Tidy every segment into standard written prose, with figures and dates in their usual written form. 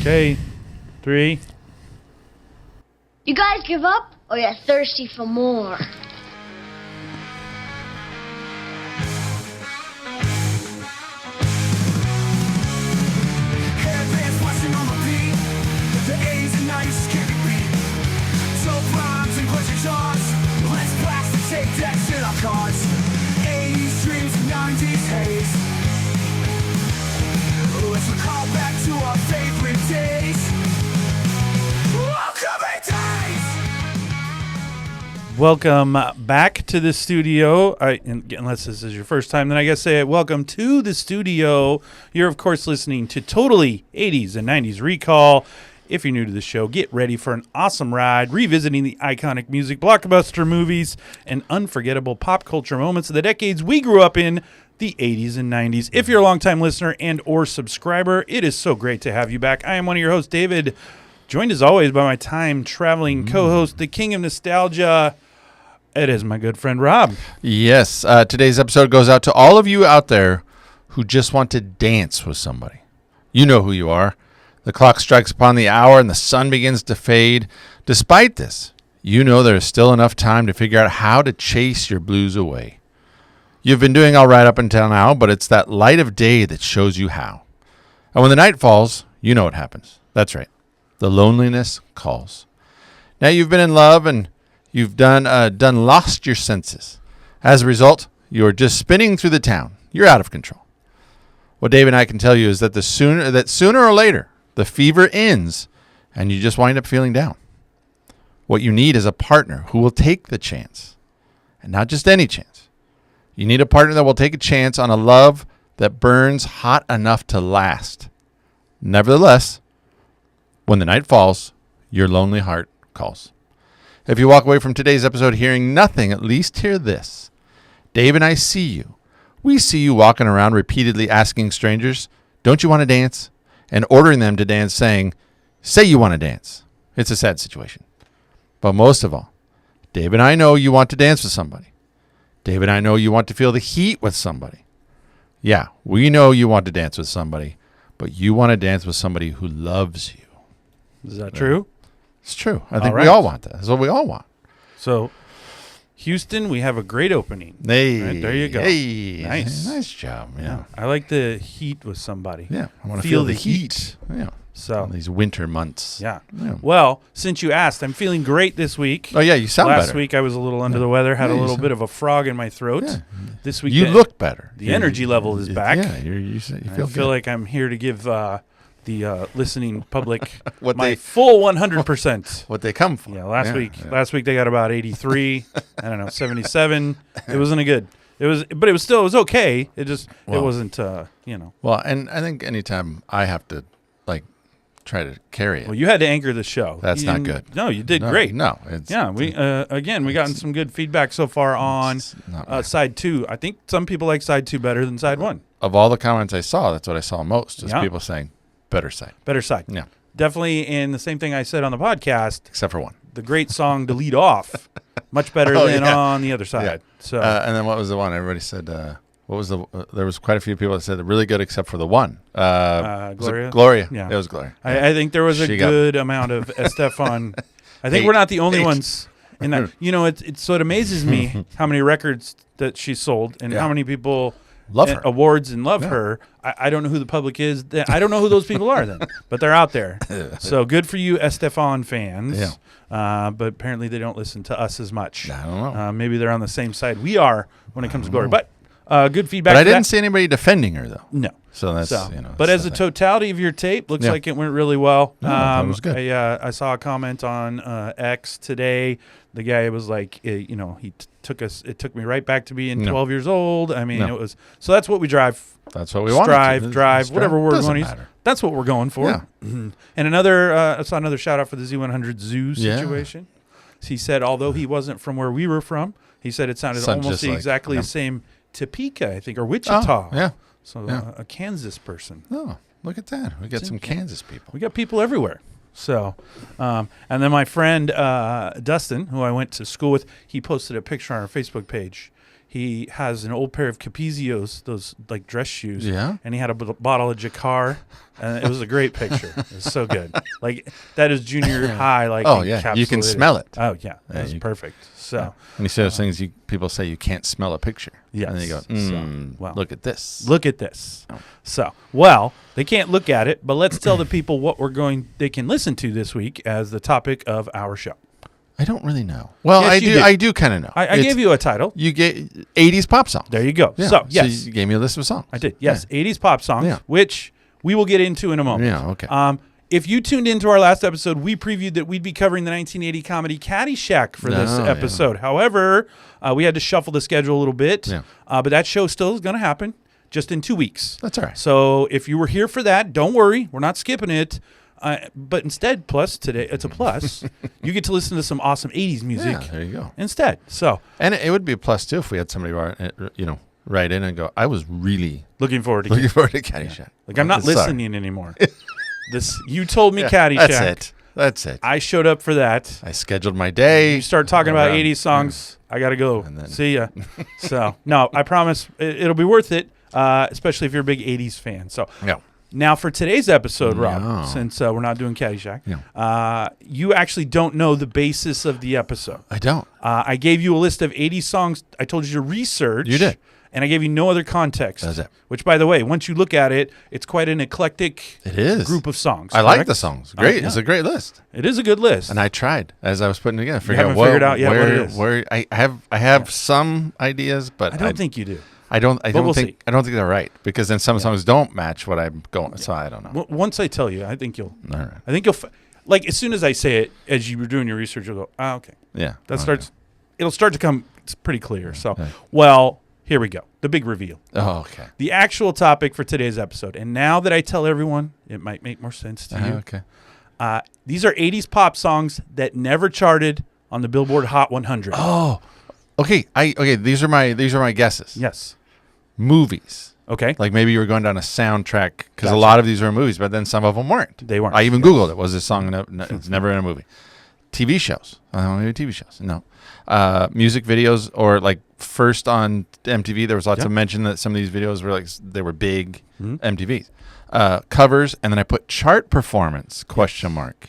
Okay, 3. You guys give up, or you're thirsty for more? Welcome back to the studio. Unless this is your first time, then I guess say it. Welcome to the studio. You're, of course, listening to Totally 80s and 90s Recall. If you're new to the show, get ready for an awesome ride, revisiting the iconic music, blockbuster movies, and unforgettable pop culture moments of the decades we grew up in, the 80s and 90s. If you're a longtime listener and or subscriber, it is so great to have you back. I am one of your hosts, David, joined as always by my time-traveling co-host, the king of nostalgia. It is my good friend, Rob. Yes. Today's episode goes out to all of you out there who just want to dance with somebody. You know who you are. The clock strikes upon the hour and the sun begins to fade. Despite this, you know there is still enough time to figure out how to chase your blues away. You've been doing all right up until now, but it's that light of day that shows you how. And when the night falls, you know what happens. That's right. The loneliness calls. Now you've been in love and you've done lost your senses. As a result, you're just spinning through the town. You're out of control. What Dave and I can tell you is that sooner or later, the fever ends and you just wind up feeling down. What you need is a partner who will take the chance. And not just any chance. You need a partner that will take a chance on a love that burns hot enough to last. Nevertheless, when the night falls, your lonely heart calls. If you walk away from today's episode hearing nothing, at least hear this. Dave and I see you. We see you walking around repeatedly asking strangers, "Don't you want to dance?" and ordering them to dance saying, "Say you want to dance." It's a sad situation. But most of all, Dave and I know you want to dance with somebody. Dave and I know you want to feel the heat with somebody. Yeah, we know you want to dance with somebody, but you want to dance with somebody who loves you. Is that true? It's true. I think we all want that. That's what we all want. So, Houston, we have a great opening. Hey, right, there you go. Hey, nice job. Yeah, I like the heat with somebody. Yeah, I want to feel the heat. Yeah. So these winter months. Yeah. Well, since you asked, I'm feeling great this week. Oh yeah, you sound better. Last week I was a little under the weather, had a little bit of a frog in my throat. Yeah. This week you look better. The energy level is back. Yeah, you feel I feel like I'm here to give the listening public my full 100%. What they come for. Yeah, last week they got about 83. I don't know, 77. It wasn't good. It was okay. It wasn't. Well, and I think anytime I have to try to carry it. Well, you had to anchor the show. That's not good. No, you did great. No, we gotten some good feedback so far on side 2. I think some people like side 2 better than side 1. Of all the comments I saw, that's what I saw most. Is people saying better side. Better side. Yeah, definitely. And the same thing I said on the podcast, except for one. The great song to lead off, much better than on the other side. Yeah. So, and then what was the one? Everybody said. What was there was quite a few people that said really good except for the one. Gloria? Gloria. Yeah. It was Gloria. I think there was a good amount of Estefan. I think we're not the only ones in that. So it amazes me how many records that she sold and how many people love her. Awards and love her. I don't know who the public is. I don't know who those people are then, but they're out there. So good for you, Estefan fans. Yeah. But apparently they don't listen to us as much. I don't know. Maybe they're on the same side we are when it comes to Gloria. But good feedback. But I didn't see anybody defending her, though. No. So that's, But as a totality of your tape, looks like it went really well. It was good. I saw a comment on X today. The guy was like, it took me right back to being 12 years old. I mean, it was, so that's what we drive. That's what we want. Drive, whatever we're going to use. Matter. That's what we're going for. Yeah. And I saw another shout out for the Z100 Zoo situation. He said, although he wasn't from where we were from, he said it sounded almost exactly the same Topeka, I think, or Wichita. Oh, yeah. So a Kansas person. Oh, look at that. We got some Kansas people. We got people everywhere. So, and then my friend Dustin, who I went to school with, he posted a picture on our Facebook page. he has an old pair of Capizios, those like dress shoes. Yeah. And he had a bottle of Jacquard. And it was a great picture. It was so good. Like that is junior high. Like Oh yeah, you can encapsulated. smell it. Oh yeah, Yeah, it was perfect. So When you say those things, people say you can't smell a picture. yes. And then you go, well, look at this. look at this. Oh. So, well, they can't look at it, but let's tell the people what they can listen to this week as the topic of our show. I don't really know. Well, Yes, you do. I do kind of know. I gave you a title. You get 80s pop songs. There you go. Yeah. So, yes, So you gave me a list of songs. I did. Yes, 80s pop songs, Yeah. which we will get into in a moment. Yeah, okay. If you tuned into our last episode, we previewed that we'd be covering the 1980 comedy Caddyshack for this Oh, episode. However, we had to shuffle the schedule a little bit, but that show still is going to happen just in 2 weeks. That's all right. So if you were here for that, don't worry. We're not skipping it. But instead, plus today, it's a plus. You get to listen to some awesome 80s music Yeah, there you go. instead. So And it would be a plus, too, if we had somebody write in and go, I was really looking forward to looking forward to Caddyshack. Like I'm not Sorry. listening anymore. You told me Yeah, Caddyshack. That's it. I showed up for that. I scheduled my day. You start talking about around- 80s songs, I got to go. And then- See ya. So, no, I promise it'll be worth it, especially if you're a big 80s fan. So, Yeah. now for today's episode, Rob, Yeah. since we're not doing Caddyshack, Yeah. you actually don't know the basis of the episode. I don't. I gave you a list of 80 songs. I told you to research. You did. And I gave you no other context. That's it. Which, by the way, once you look at it, it's quite an eclectic It is. group of songs. I like correct? the songs. Great. yeah. It's a great list. It is a good list. And I tried as I was putting it together. Figure haven't out figured out yet what it is. Where I have some ideas, but I don't think you do. I don't we'll think see. I don't think they're right because then some songs don't match what I'm going. So I don't know. Once I tell you, I think you'll. All right. I think you'll. Like as soon as I say it, as you were doing your research, you'll go, okay. Yeah. That Okay. starts. It'll start to come. It's pretty clear. So, Okay. well, here we go. The big reveal. Oh, okay. The actual topic for today's episode. And now that I tell everyone, it might make more sense to you. Okay. These are 80s pop songs that never charted on the Billboard Hot 100. Oh. Okay. These are my guesses. Yes. Movies. Okay. Like maybe you were going down a soundtrack because Gotcha. a lot of these were movies, but then some of them weren't. They weren't. I even Googled it. Was this song it's never in a movie? TV shows. Maybe TV shows. No. Music videos or like first on MTV. There was lots Yeah. of mention that some of these videos were like they were big Mhm. MTVs. Covers, and then I put chart performance ?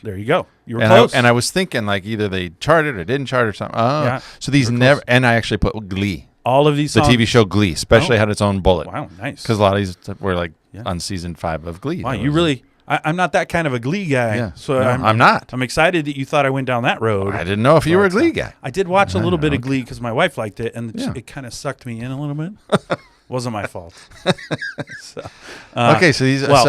There you go. You were And close. I was thinking like either they charted or didn't chart or something. Oh, Yeah. so these You were never. close. And I actually put Glee, All of these the songs. TV show Glee, especially had its own bullet. Wow, nice. Because a lot of these were like Yeah. on season 5 of Glee. Wow, There you was- really. I'm not that kind of a Glee guy. Yeah. So No, I'm not. I'm excited that you thought I went down that road. I didn't know if you were a Glee guy. I did watch a little bit of okay. Glee because my wife liked it, and Yeah. it kind of sucked me in a little bit. Wasn't my fault. So, Okay, so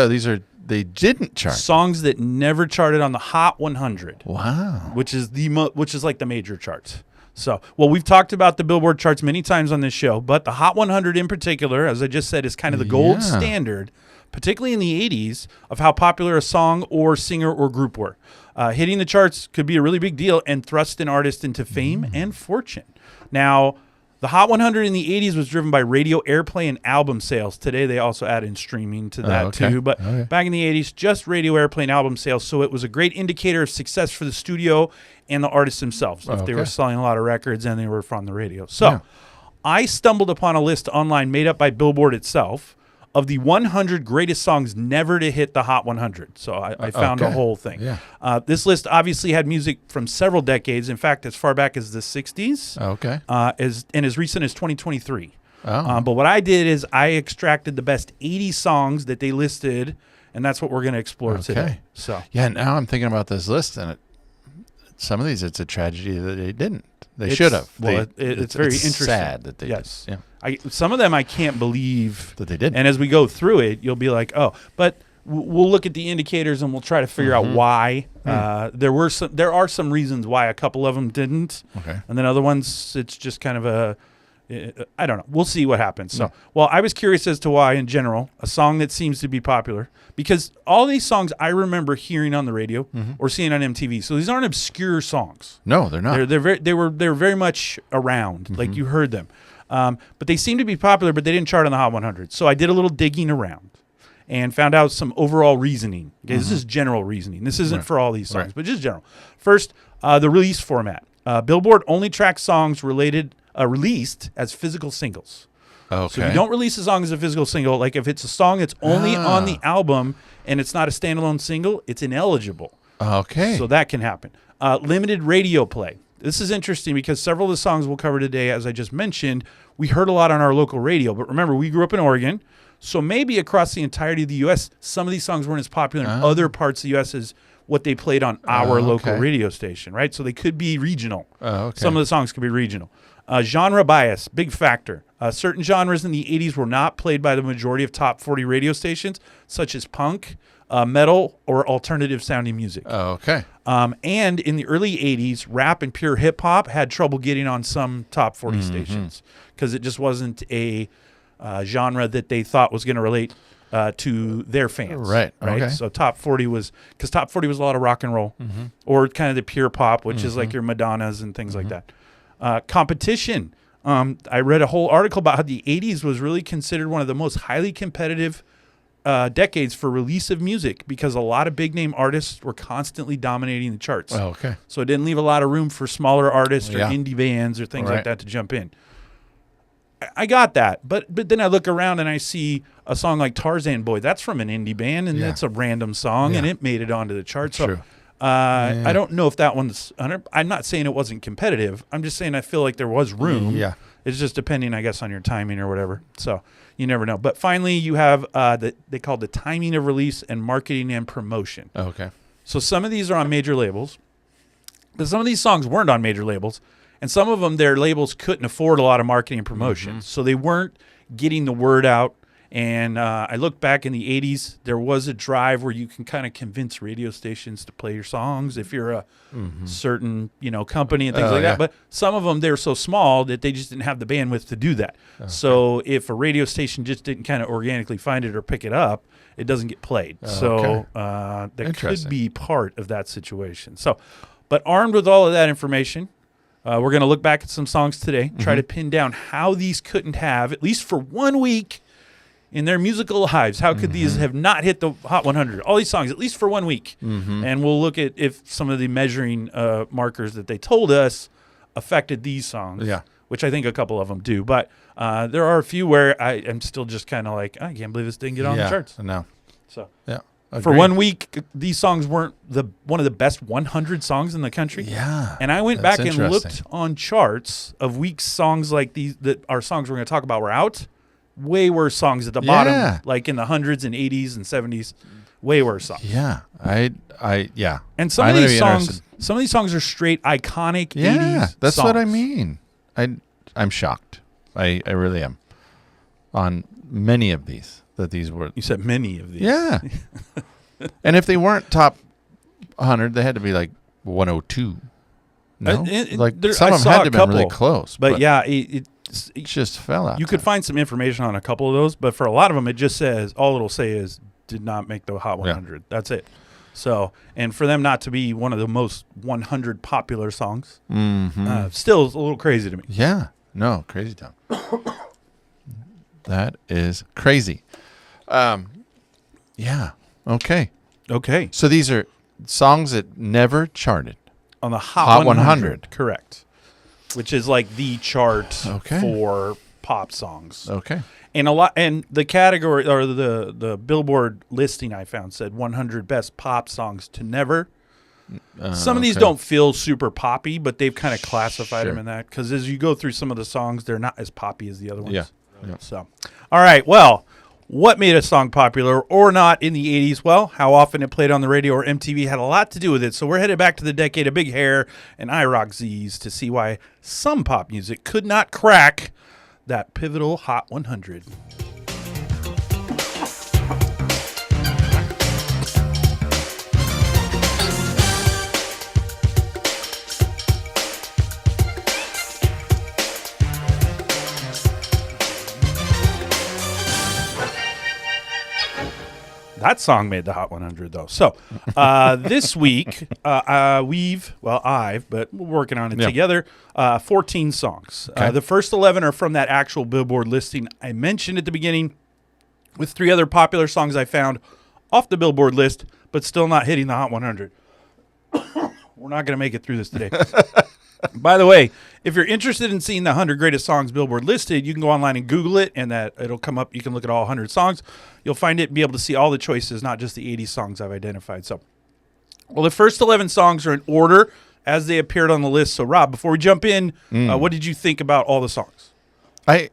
these are they didn't chart. songs that never charted on the Hot 100, Wow. which is which is like the major charts. So, well, we've talked about the Billboard charts many times on this show, but the Hot 100 in particular, as I just said, is kind of the gold Yeah. standard, particularly in the 80s, of how popular a song or singer or group were. Hitting the charts could be a really big deal and thrust an artist into fame and fortune. Now, the Hot 100 in the 80s was driven by radio airplay and album sales. Today, they also add in streaming to that okay. too. But Okay. back in the 80s, just radio airplay and album sales. So it was a great indicator of success for the studio and the artists themselves if they were Okay. selling a lot of records and they were from the radio. So Yeah. I stumbled upon a list online made up by Billboard itself of the 100 greatest songs never to hit the Hot 100. So I found a Okay. whole thing. Yeah. This list obviously had music from several decades. In fact, as far back as the 60s, Okay. and as recent as 2023. Oh. But what I did is I extracted the best 80 songs that they listed, and that's what we're going to explore today. Okay. So Yeah, now I'm thinking about this list, and some of these, it's a tragedy that they didn't. They It's- should have. well, it's very interesting. Sad that they Yes. did. Yeah. some of them I can't believe That they didn't. And as we go through it, you'll be like, oh, but we'll look at the indicators and we'll try to figure out why. There are some reasons why a couple of them didn't. Okay. And then other ones, it's just kind of I don't know. We'll see what happens. So, well, I was curious as to why, in general, a song that seems to be popular, because all these songs I remember hearing on the radio or seeing on MTV. So these aren't obscure songs. No, they're not. They were very much around, like you heard them. But they seem to be popular, but they didn't chart on the Hot 100. So I did a little digging around and found out some overall reasoning. Okay, this is general reasoning. This isn't for all these songs, but just general. First, the release format. Billboard only tracks songs related released as physical singles. Okay. So if you don't release a song as a physical single, like if it's a song that's only on the album and it's not a standalone single, it's ineligible. Okay. So that can happen. Limited radio play. This is interesting because several of the songs we'll cover today, as I just mentioned, we heard a lot on our local radio. But remember, we grew up in Oregon, so maybe across the entirety of the U.S., some of these songs weren't as popular in other parts of the U.S. as what they played on our local radio station, right? So they could be regional. Some of the songs could be regional. Genre bias, big factor. Certain genres in the 80s were not played by the majority of top 40 radio stations, such as punk, metal, or alternative sounding music. And in the early 80s, rap and pure hip hop had trouble getting on some top 40 stations because it just wasn't a genre that they thought was going to relate to their fans. Right. Okay. So top 40 was, because top 40 was a lot of rock and roll or kind of the pure pop, which is like your Madonnas and things like that. Competition. I read a whole article about how the 80s was really considered one of the most highly competitive decades for release of music because a lot of big name artists were constantly dominating the charts. So it didn't leave a lot of room for smaller artists or indie bands or things like that to jump in. I got that, but then I look around and I see a song like Tarzan Boy. That's from an indie band, and it's a random song, and it made it onto the charts. So I don't know if that one's. I'm not saying it wasn't competitive. I'm just saying I feel like there was room. It's just depending, I guess, on your timing or whatever. So you never know. But finally, you have they call the timing of release and marketing and promotion. So some of these are on major labels, but some of these songs weren't on major labels. And some of them, their labels couldn't afford a lot of marketing and promotion. So they weren't getting the word out. And I look back in the 80s, there was a drive where you can kind of convince radio stations to play your songs if you're a certain, company and things like that. But some of them, they're so small that they just didn't have the bandwidth to do that. So if a radio station just didn't kind of organically find it or pick it up, it doesn't get played. So that could be part of that situation. So, but armed with all of that information, we're going to look back at some songs today, try to pin down how these couldn't have, at least for 1 week in their musical lives, how could these have not hit the Hot 100? All these songs, at least for 1 week. And we'll look at if some of the measuring markers that they told us affected these songs, which I think a couple of them do. But there are a few where I am still just kind of like, I can't believe this didn't get on the charts. So for 1 week, these songs weren't one of the best 100 songs in the country. And I went back and looked on charts of weeks songs like these that our songs we're going to talk about were out. Way worse songs at the bottom, like in the hundreds and 80s and 70s. Way worse songs. And some of these songs are straight iconic 80s that's songs. what I mean. I'm shocked. I really am. On many of these. That these were. You said many of these. Yeah. And if they weren't top 100, they had to be like 102. No? Some of them had to have been really close. But it just fell out. You could find some information on a couple of those, but for a lot of them, it just says, all it'll say is, did not make the Hot 100. That's it. So, and for them not to be one of the most 100 popular songs, still is a little crazy to me. Yeah. No, crazy town. That is crazy. Okay. So these are songs that never charted on the Hot 100. Correct. Which is like the chart for pop songs. And the category or the Billboard listing I found said 100 best pop songs to never. Some of these don't feel super poppy, but they've kind of classified them in that because as you go through some of the songs, they're not as poppy as the other ones. So, all right. Well, what made a song popular or not in the 80s? Well, how often it played on the radio or MTV had a lot to do with it. So we're headed back to the decade of big hair and IROC Z's to see why some pop music could not crack that pivotal Hot 100. That song made the Hot 100, though. So this week, but we're working on it together, 14 songs. The first 11 are from that actual Billboard listing I mentioned at the beginning, with 3 other popular songs I found off the Billboard list, but still not hitting the Hot 100. We're not going to make it through this today. By the way, if you're interested in seeing the 100 greatest songs Billboard listed, you can go online and Google it, and it'll come up. You can look at all 100 songs. You'll find it and be able to see all the choices, not just the 80 songs I've identified. So, well, the first 11 songs are in order as they appeared on the list. So, Rob, before we jump in, what did you think about all the songs? I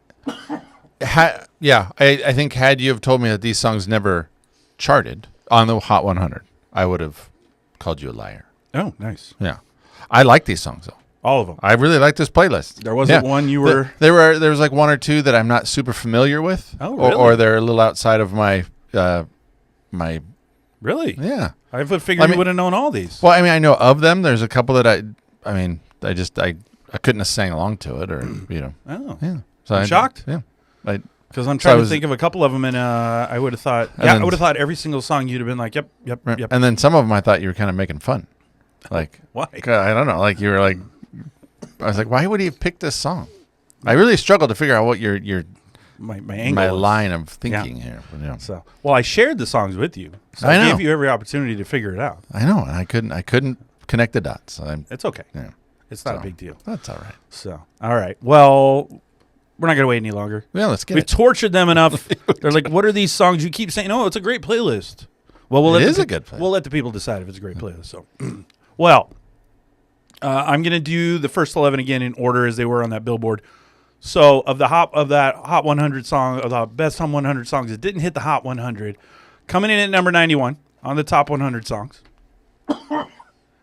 think had you have told me that these songs never charted on the Hot 100, I would have called you a liar. Oh, nice. Yeah. I like these songs, though. All of them. I really like this playlist. There wasn't one you were... There was like one or two that I'm not super familiar with. Oh, really? Or they're a little outside of my... Really? Yeah. I figured you would have known all these. Well, I mean, I know of them. There's a couple that I couldn't have sang along to it or, Oh. Yeah. So I'm shocked. Yeah. Because I'm trying to think of a couple of them, and I would have thought... Yeah, I would have thought every single song you'd have been like, yep. And then some of them I thought you were kind of making fun. Like... Why? I don't know. Like, you were like... I was like, why would he have picked this song? I really struggled to figure out what your my angle my line of thinking here. So, well, I shared the songs with you, so I I know. gave you every opportunity to figure it out. I know, and I couldn't connect the dots. It's okay. Yeah, it's not a big deal. That's all right. So, all right. Well, we're not gonna wait any longer. Yeah, let's get We've it. tortured them enough. They're like, "What are these songs?" You keep saying, "Oh, it's a great playlist." Well, It is a good playlist. We'll let the people decide if it's a great playlist. So, well. I'm going to do the first 11 again in order as they were on that Billboard. So of that Hot 100 song, of the best Hot 100 songs that didn't hit the Hot 100, coming in at number 91 on the top 100 songs.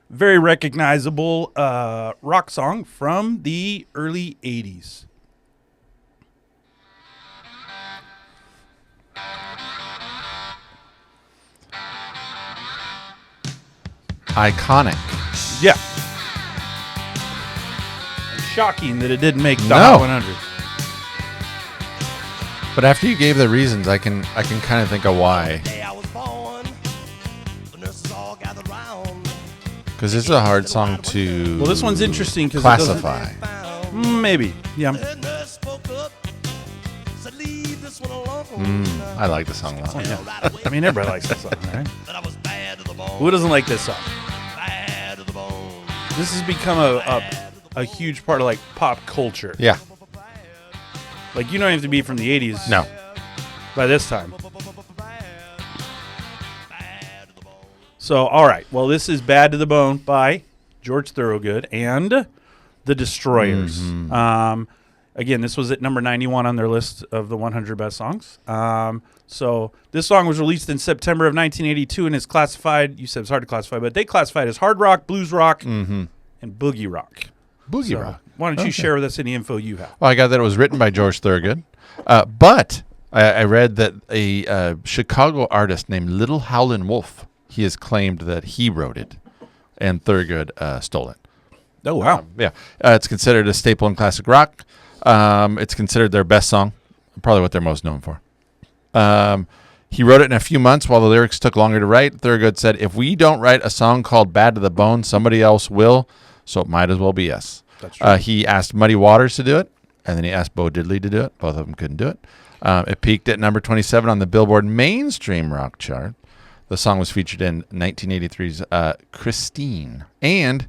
Very recognizable rock song from the early 80s. Iconic. Yeah. Shocking that it didn't make the No. Hot 100. But after you gave the reasons, I can kind of think of why. Because this is a hard song to Well, this one's interesting because classify. Maybe, yeah. I like the song a lot. Yeah. I mean, everybody likes this song, right? Who doesn't like this song? This has become a huge part of like pop culture. Yeah. Like, you don't have to be from the 80s. No. By this time. So, all right. Well, this is Bad to the Bone by George Thorogood and the Destroyers. Again, this was at number 91 on their list of the 100 best songs. So this song was released in September of 1982 and is classified, you said it's hard to classify, but they classified as hard rock, blues rock, and boogie rock. Boogie rock. Why don't you share with us any info you have? Well, I got that it was written by George Thorogood. But I read that a Chicago artist named Little Howlin' Wolf, he has claimed that he wrote it and Thorogood stole it. Oh, wow. Yeah. It's considered a staple in classic rock. It's considered their best song, probably what they're most known for. He wrote it in a few months while the lyrics took longer to write. Thorogood said, if we don't write a song called Bad to the Bone, somebody else will, so it might as well be us. That's true. He asked Muddy Waters to do it, and then he asked Bo Diddley to do it. Both of them couldn't do it. It peaked at number 27 on the Billboard mainstream rock chart. The song was featured in 1983's Christine and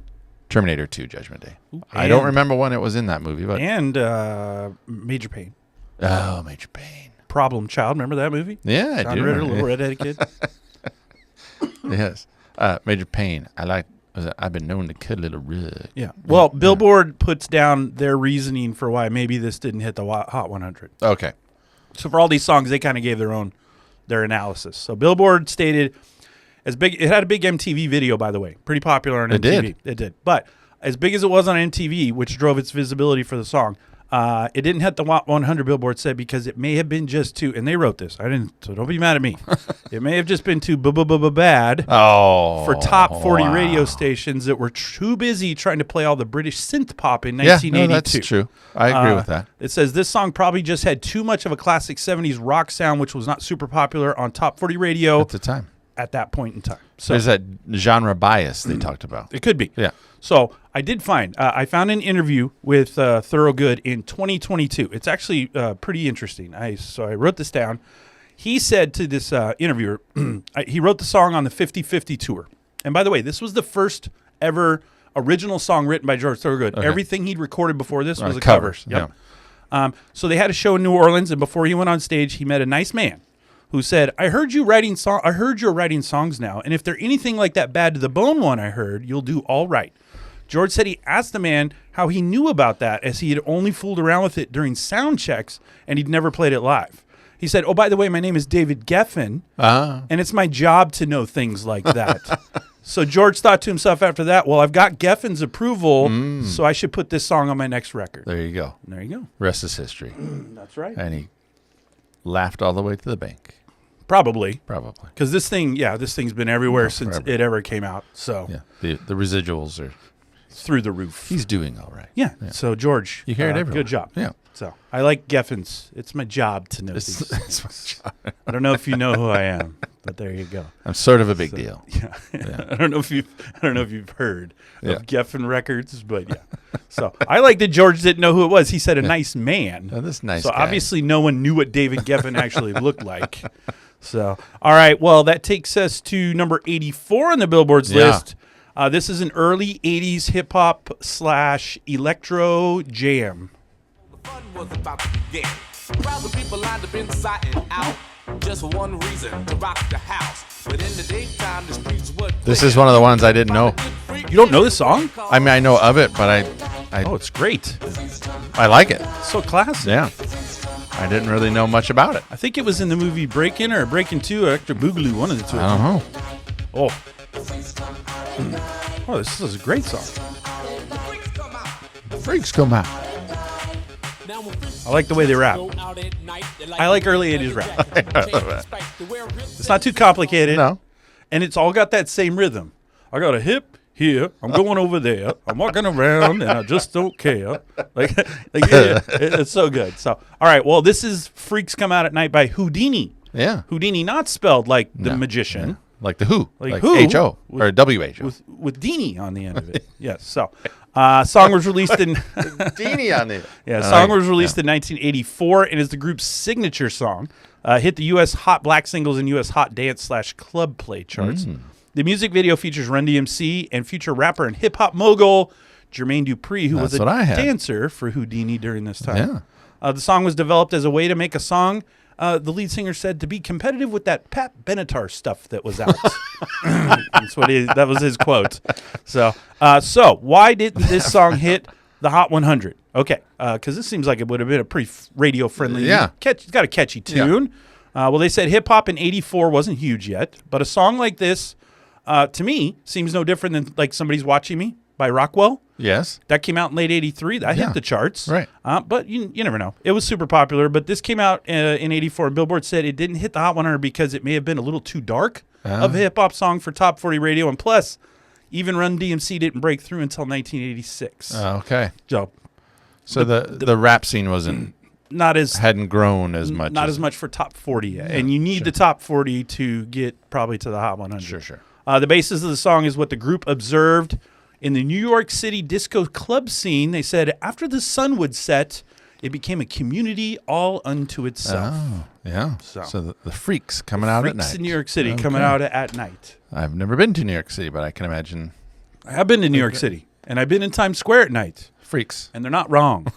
Terminator 2 Judgment Day. I don't remember when it was in that movie. But And Major Payne. Oh, Major Payne. Problem Child. Remember that movie? Yeah, I John do. Ritter, little redheaded kid. Yes. Major Payne. I've been known to cut a little rug. Yeah. Well, Billboard puts down their reasoning for why maybe this didn't hit the Hot 100. Okay. So for all these songs, they kind of gave their analysis. So Billboard stated it had a big MTV video, by the way, pretty popular on MTV. It did. But as big as it was on MTV, which drove its visibility for the song, it didn't hit the 100. Billboard said because it may have been just too, and they wrote this. I didn't, so don't be mad at me. It may have just been too bad. For top 40 radio stations that were too busy trying to play all the British synth pop in 1982. Yeah, no, that's true. I agree with that. It says this song probably just had too much of a classic 70s rock sound, which was not super popular on top 40 radio At the time. at that point in time. So There's that genre bias they talked about. it could be. Yeah. So I did find, I found an interview with Thorogood in 2022. It's actually pretty interesting. So I wrote this down. He said to this interviewer, he wrote the song on the 50/50 tour. And by the way, this was the first ever original song written by George Thorogood. Okay. Everything he'd recorded before this was a covers, cover. Yep. So they had a show in New Orleans, and before he went on stage, he met a nice man who said, I heard you're writing songs now, and if they're anything like that Bad to the Bone one I heard, you'll do all right. George said he asked the man how he knew about that, as he had only fooled around with it during sound checks, and he'd never played it live. He said, oh, by the way, my name is David Geffen, and it's my job to know things like that. So George thought to himself after that, well, I've got Geffen's approval, so I should put this song on my next record. There you go. There you go. Rest is history. That's right. And he laughed all the way to the bank. Probably. Because this thing's been everywhere since forever. it ever came out. So yeah, the residuals are through the roof. He's doing all right. Yeah. So George, you hear it everywhere. Good job. Yeah. So I like Geffen's. It's my job to know these things. It's my job. I don't know if you know who I am, but there you go. I'm sort of a big deal. Yeah. I don't know if you've heard of Geffen Records, but yeah. So I like that George didn't know who it was. He said a nice man. Oh, this nice So guy. obviously no one knew what David Geffen actually looked like. So all right, well that takes us to number 84 on the Billboard's list. This is an early 80s hip hop / electro jam. The fun was about to begin. Crowds of people lined up inside and out, just for one reason, to rock the house. But in the daytime, the streets were This is one of the ones I didn't know. You don't know this song? I mean, I know of it, but Oh, it's great. I like it. So classic. Yeah. I didn't really know much about it. I think it was in the movie Breakin' or Breakin' 2 or Electric Boogaloo, one of the two. I don't know. Oh. Oh, this is a great song. Freaks come out. I like the way they rap. I like early 80s rap. It's not too complicated. No. And it's all got that same rhythm. I got a hip here. I'm going over there. I'm walking around and I just don't care. It's so good. So, all right. Well, this is Freaks Come Out at Night by Houdini. Yeah. Houdini, not spelled like the magician. Yeah. Like the Who. Like Who, H-O. Or W-H-O. With Dini on the end of it. Yes. So, song was released in... Dini on it. Yeah, song was released in 1984 and is the group's signature song. Hit the U.S. Hot Black Singles and U.S. Hot Dance / Club Play charts. The music video features Run DMC and future rapper and hip-hop mogul Jermaine Dupri, who was a dancer for Houdini during this time. Yeah. The song was developed as a way to make a song, the lead singer said, to be competitive with that Pat Benatar stuff that was out. That was his quote. So why didn't this song hit the Hot 100? Okay, because this seems like it would have been a pretty radio-friendly. Yeah. It's got a catchy tune. Yeah. Well, they said hip-hop in 84 wasn't huge yet, but a song like this, to me, seems no different than like Somebody's Watching Me by Rockwell. Yes. That came out in late 83. That hit the charts. Right. But you never know. It was super popular, but this came out in 84. Billboard said it didn't hit the Hot 100 because it may have been a little too dark of a hip-hop song for top 40 radio, and plus, even Run DMC didn't break through until 1986. Okay. So the rap scene wasn't... hadn't grown as much. Not as much for top 40 yet. And you need the top 40 to get probably to the Hot 100. Sure. The basis of the song is what the group observed in the New York City disco club scene. They said after the sun would set, it became a community all unto itself. Oh, yeah. So the freaks coming out at night. Freaks in New York City coming out at night. I've never been to New York City, but I can imagine. I have been to New York City, and I've been in Times Square at night. Freaks. And they're not wrong.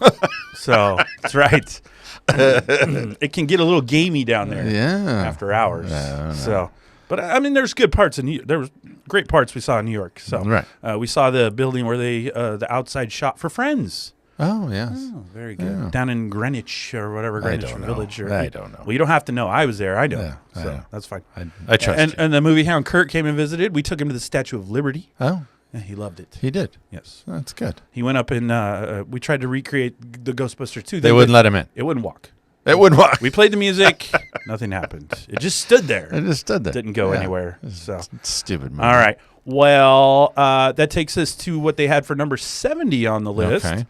So that's right. It can get a little gamey down there after hours. So, but I mean, there's good parts in New York. There was great parts we saw in New York. So we saw the building where they the outside shot for Friends. Oh, yes. Oh, very good. Yeah. Down in Greenwich or whatever, Greenwich Village. I don't know. Well, you don't have to know. I was there. I know. Yeah, so I know. that's fine. I trust you. And the movie Hound Kurt came and visited. We took him to the Statue of Liberty. Oh. And he loved it. He did? Yes. That's good. He went up and we tried to recreate the Ghostbusters 2. They wouldn't let him in. It wouldn't walk. It wouldn't walk. We played the music. Nothing happened. It just stood there. It just stood there. Didn't go anywhere. So stupid movie. All right. Well, that takes us to what they had for number 70 on the list. Okay.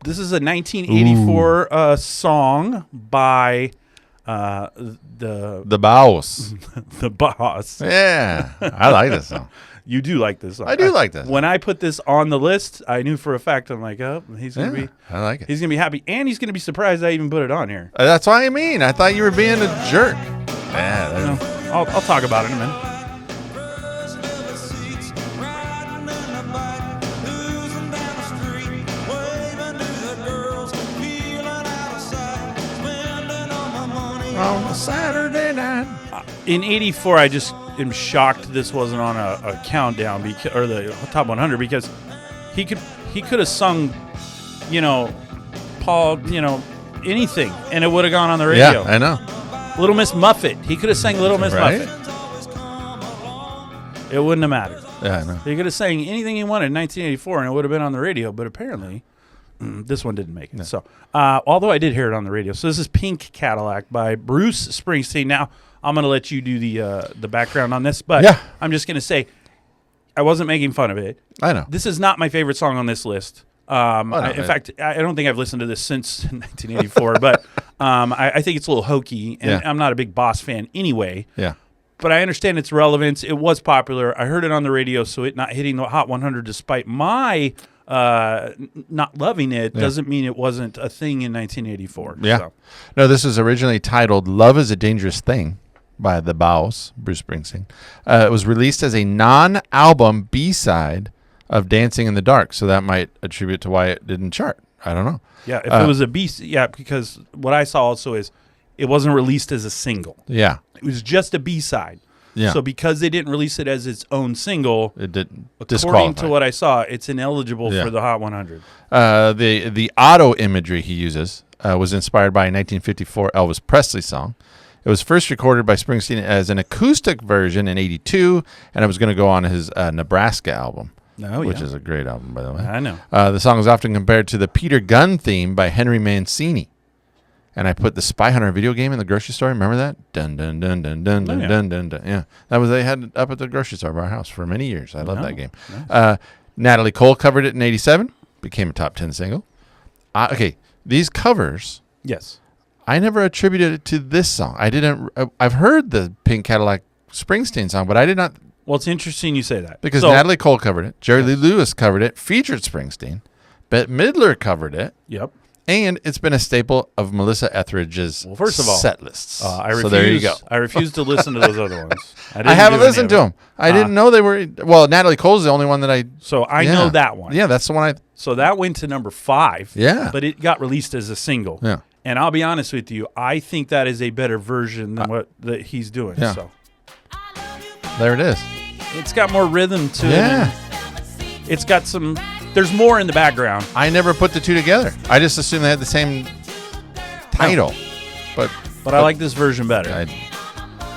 This is a 1984 song by the Boss. The Boss. Yeah, I like this song. You do like this song. I do like this. When I put this on the list, I knew for a fact, I'm like, oh, he's gonna be. I like it. He's gonna be happy, and he's gonna be surprised I even put it on here. That's what I mean. I thought you were being a jerk. Yeah, I'll talk about it in a minute. on a Saturday night. In '84, I just am shocked this wasn't on a countdown or the top 100 because he could have sung, Paul, anything, and it would have gone on the radio. Yeah, I know. Little Miss Muffet. He could have sang Little Miss Right? Muffet. It wouldn't have mattered. Yeah, I know. He could have sang anything he wanted in 1984, and it would have been on the radio. But apparently, this one didn't make it. No. So, although I did hear it on the radio. So this is Pink Cadillac by Bruce Springsteen. Now I'm going to let you do the background on this, but Yeah. I'm just going to say I wasn't making fun of it. I know. This is not my favorite song on this list. In man. fact, I don't think I've listened to this since 1984, but I think it's a little hokey, and Yeah. I'm not a big Boss fan anyway. Yeah. But I understand its relevance. It was popular. I heard it on the radio, so it not hitting the Hot 100 despite my not loving it doesn't mean it wasn't a thing in 1984. Yeah. So. No, this was originally titled Love is a Dangerous Thing by the Bows, Bruce Springsteen. It was released as a non-album B-side of Dancing in the Dark, so that might attribute to why it didn't chart. I don't know. Yeah, if it was a B, because what I saw also is it wasn't released as a single. Yeah. It was just a B-side. Yeah. So because they didn't release it as its own single, It didn't according disqualify. to what I saw, it's ineligible Yeah. for the Hot 100. The auto imagery he uses was inspired by a 1954 Elvis Presley song. It was first recorded by Springsteen as an acoustic version in '82, and it was going to go on his Nebraska album, which is a great album, by the way. I know. The song is often compared to the Peter Gunn theme by Henry Mancini. And I put the Spy Hunter video game in the grocery store. Remember that? Dun dun dun dun dun dun dun dun dun. Yeah, that was they had it up at the grocery store by our house for many years. I love that game. Nice. Natalie Cole covered it in '87. Became a top 10 single. Okay, these covers. Yes. I never attributed it to this song. I didn't. I've heard the Pink Cadillac Springsteen song, but I did not. Well, it's interesting you say that. Because Natalie Cole covered it. Jerry Lee Lewis covered it. Featured Springsteen. Bette Midler covered it. Yep. And it's been a staple of Melissa Etheridge's first of all, set lists. I refuse, so there you go. I refuse to listen to those other ones. I haven't listened to them. I didn't know they were. Well, Natalie Cole's the only one that I. So I know that one. Yeah, that's the one I. So that went to number 5. Yeah. But it got released as a single. Yeah. And I'll be honest with you, I think that is a better version than what that he's doing. Yeah. So There it is. it's got more rhythm to Yeah. it. It's got some. There's more in the background. I never put the two together. I just assumed they had the same title. But I like this version better.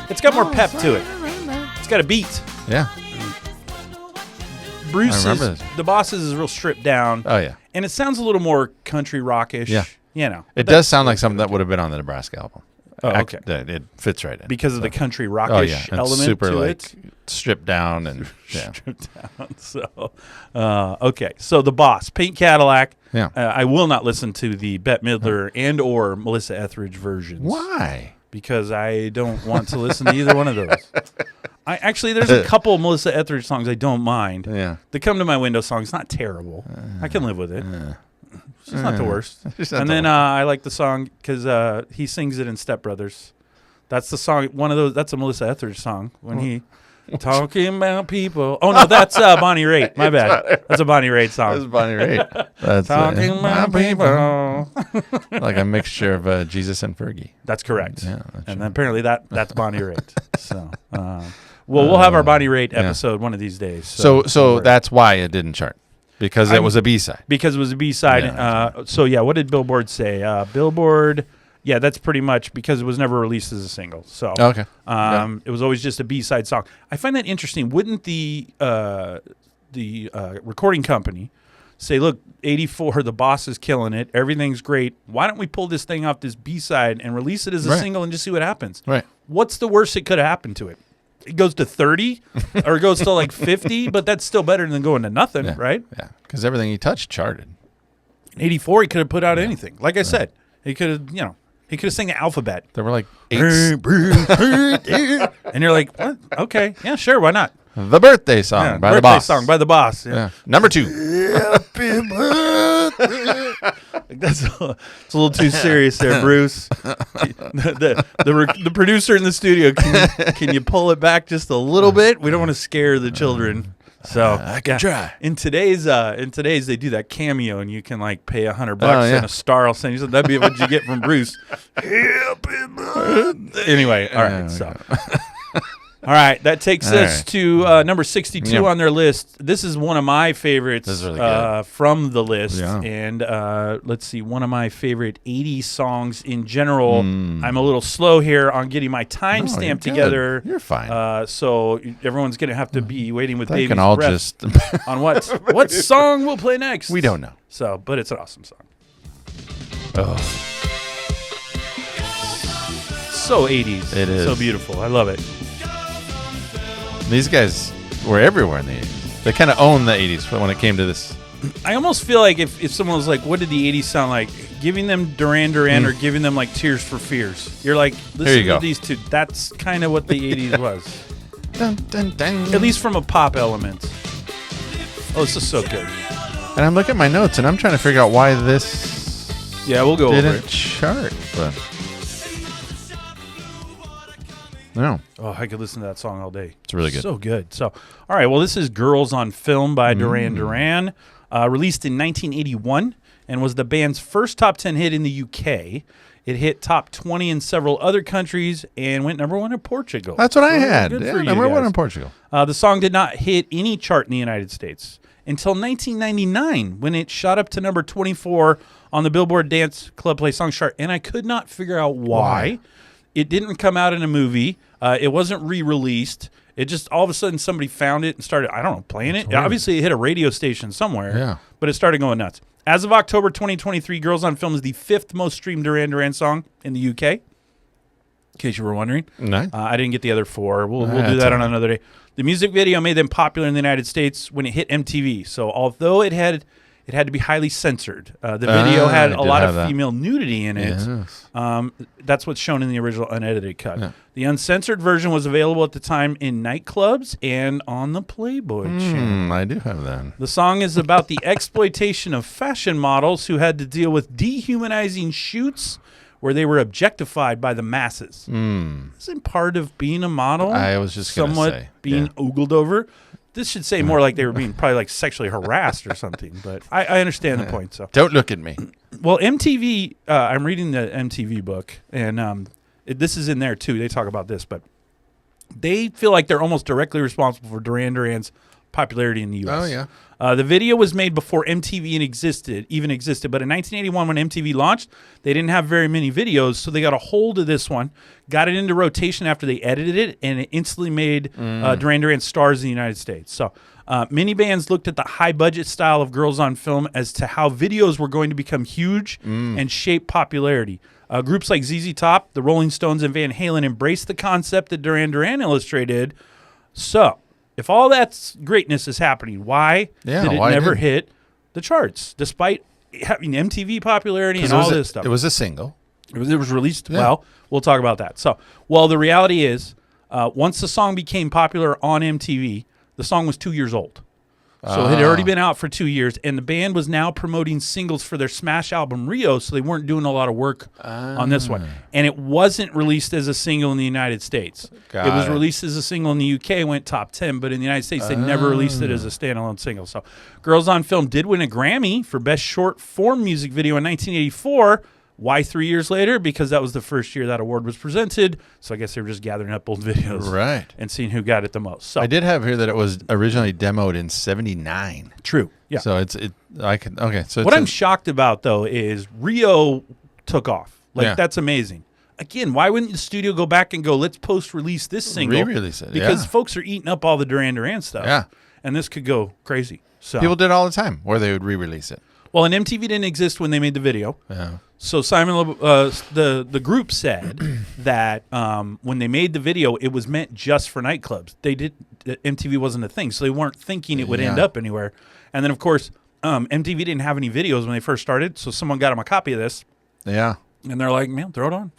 It's got more pep to it. It's got a beat. Yeah. Bruce I remember is, this. the Bosses is real stripped down. Oh yeah. And it sounds a little more country rockish. Yeah. You know. It does sound like something that would have been on the Nebraska album. Oh, okay. It fits right in Because of the country Oh rockish yeah. And element super to like it. stripped down and yeah. Stripped down. So, okay. So the Boss, Pink Cadillac. Yeah. I will not listen to the Bette Midler and or Melissa Etheridge versions. Why? Because I don't want to listen to either one of those. There's a couple of Melissa Etheridge songs I don't mind. Yeah. The Come to My Window song is not terrible. I can live with it. It's just not the worst. And then I like the song because he sings it in Step Brothers. That's the song. One of those. That's a Melissa Etheridge song when he talking about people. Oh no, that's Bonnie Raitt. My bad. That's a Bonnie Raitt song. That's Bonnie Raitt. That's Talking about people. like a mixture of Jesus and Fergie. That's correct. Yeah, and then apparently that's Bonnie Raitt. So, we'll have our Bonnie Raitt episode one of these days. So that's why it didn't chart. Because it was a B-side. Because it was a B-side. Yeah, What did Billboard say? Billboard, that's pretty much because it was never released as a single. So, okay. It was always just a B-side song. I find that interesting. Wouldn't the recording company say, look, 84, the Boss is killing it. Everything's great. Why don't we pull this thing off this B-side and release it as a single and just see what happens? Right. What's the worst that could have happened to it? It goes to 30 or it goes to like 50, but that's still better than going to nothing, right? Yeah, because everything he touched charted. 84, he could have put out anything. Like I said, he could have, he could have sang the alphabet. There were like 8. And you're like, what? Okay, yeah, sure, why not? The Birthday Song by the Boss. Song by the Boss. Yeah. Number 2. Happy birthday. It's a little too serious there, Bruce. The producer in the studio, can you pull it back just a little bit? We don't want to scare the children. So I can try. In today's they do that cameo, and you can like pay $100 and a star will send you. That'd be what you get from Bruce. Anyway, all right. So, all right, that takes us to number 62 on their list. This is one of my favorites from the list, and let's see, one of my favorite 80s songs in general. I'm a little slow here on getting my timestamp together. You're fine. So everyone's gonna have to be waiting with baby's can all breath just on what song we'll play next. We don't know. So, but it's an awesome song. Oh, so 80s. It is so beautiful. I love it. These guys were everywhere in the 80s. They kind of owned the 80s when it came to this. I almost feel like if someone was like, what did the 80s sound like? Giving them Duran Duran or giving them like Tears for Fears. You're like, listen to these two. That's kind of what the 80s was. Dun, dun, dun. At least from a pop element. Oh, this is so good. And I'm looking at my notes, and I'm trying to figure out why this we'll go over didn't it. chart. But no. Oh, I could listen to that song all day. It's really good. So good. So, all right. Well, this is Girls on Film by Duran Duran, released in 1981 and was the band's first top 10 hit in the UK. It hit top 20 in several other countries and went number 1 in Portugal. That's what I had. Good Yeah, for you number 1 guys. in Portugal. The song did not hit any chart in the United States until 1999 when it shot up to number 24 on the Billboard Dance Club Play Songs chart, and I could not figure out why. It didn't come out in a movie. It wasn't re-released. It just all of a sudden somebody found it and started, I don't know, playing it. Obviously, it hit a radio station somewhere, but it started going nuts. As of October 2023, Girls on Film is the 5th most streamed Duran Duran song in the UK, in case you were wondering. Nice. I didn't get the other 4. We'll do that on another day. The music video made them popular in the United States when it hit MTV. So although it had to be highly censored. The video had a lot of female nudity in it. Yes. That's what's shown in the original unedited cut. Yeah. The uncensored version was available at the time in nightclubs and on the Playboy channel. I do have that. The song is about the exploitation of fashion models who had to deal with dehumanizing shoots where they were objectified by the masses. Isn't part of being a model I was just somewhat being ogled over? This should say more like they were being probably like sexually harassed or something, but I understand the point. So don't look at me. Well, MTV, I'm reading the MTV book, and this is in there too. They talk about this, but they feel like they're almost directly responsible for Duran Duran's popularity in the U.S. Oh, yeah. The video was made before MTV even existed, but in 1981 when MTV launched, they didn't have very many videos, so they got a hold of this one, got it into rotation after they edited it, and it instantly made Duran Duran stars in the United States. So many bands looked at the high-budget style of Girls on Film as to how videos were going to become huge and shape popularity. Groups like ZZ Top, the Rolling Stones, and Van Halen embraced the concept that Duran Duran illustrated. So if all that greatness is happening, why did it never hit the charts, despite having MTV popularity and all this stuff? It was a single. It was released. Yeah. Well, we'll talk about that. So, the reality is, once the song became popular on MTV, the song was 2 years old. So it had already been out for 2 years, and the band was now promoting singles for their smash album Rio, so they weren't doing a lot of work on this one. And it wasn't released as a single in the United States. It was released as a single in the UK, went top 10, but in the United States, they never released it as a standalone single. So Girls on Film did win a Grammy for Best Short Form Music Video in 1984. Why 3 years later? Because that was the first year that award was presented. So I guess they were just gathering up old videos and seeing who got it the most. So I did have here that it was originally demoed in '79. True. Yeah. So So what I'm shocked about though is Rio took off. That's amazing. Again, why wouldn't the studio go back and go, let's post-release this single? Re-release it. Because folks are eating up all the Duran Duran stuff. Yeah. And this could go crazy. So people did all the time where they would re-release it. Well, and MTV didn't exist when they made the video. Yeah. So the group said that when they made the video, it was meant just for nightclubs. MTV wasn't a thing, so they weren't thinking it would end up anywhere. And then, of course, MTV didn't have any videos when they first started, so someone got them a copy of this. Yeah. And they're like, man, throw it on.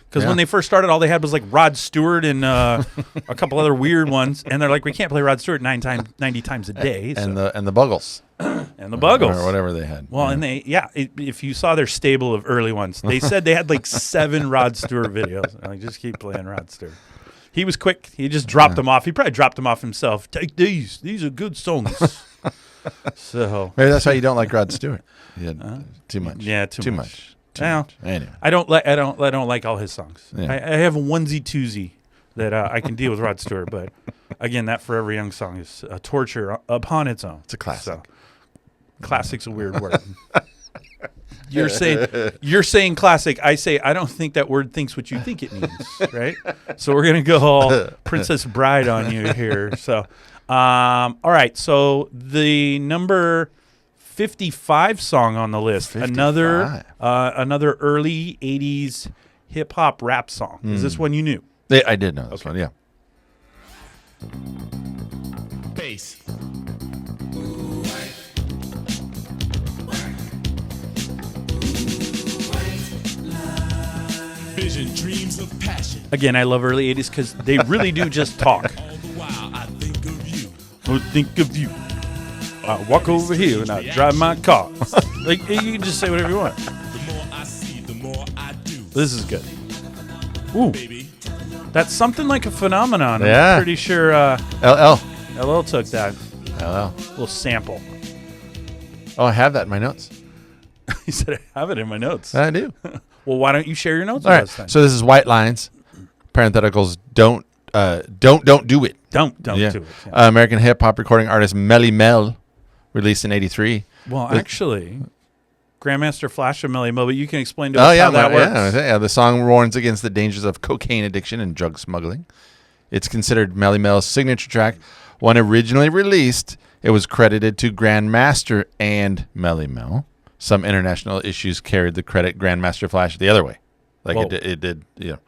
Because when they first started, all they had was like Rod Stewart and a couple other weird ones. And they're like, we can't play Rod Stewart 90 times a day. And the Buggles. And the Buggles. Or whatever they had. Well, and if you saw their stable of early ones, they said they had like 7 Rod Stewart videos. Like, just keep playing Rod Stewart. He was quick. He just dropped them off. He probably dropped them off himself. Take these. These are good songs. So maybe that's why you don't like Rod Stewart. Too much. Yeah, too much. Well, anyway. I don't like all his songs. Yeah. I have a onesie twosie that I can deal with Rod Stewart, but again, that Forever Young song is a torture upon its own. It's a classic. So, classic's a weird word. You're saying classic. I say I don't think that word thinks what you think it means, right? So we're gonna go all Princess Bride on you here. So, all right. So the number 55 song on the list, 55. another early 80s hip hop rap song. Is this one you knew? I did know this one. Yeah. Bass. Vision, dreams of passion. Again, I love early 80s because they really do just talk. All the while I think of you. I think of you. I walk over here and I drive my car. Like, you can just say whatever you want. The more I see, the more I do. This is good. Ooh, Baby. that's something like a phenomenon. Yeah. I'm pretty sure LL. LL took that LL. little sample. Oh, I have that in my notes. He said, I have it in my notes. I do. Well, why don't you share your notes All with right. us then? So this is White Lines. Parentheticals. Don't do it. Don't do it. Yeah. Yeah. American hip hop recording artist Melly Mel, released in '83. Well, actually, Grandmaster Flash and Melly Mo, but you can explain to us how that works. Yeah. The song warns against the dangers of cocaine addiction and drug smuggling. It's considered Melly Mel's signature track. When originally released, it was credited to Grandmaster and Melly Mel. Some international issues carried the credit Grandmaster Flash the other way. Like Whoa. it did,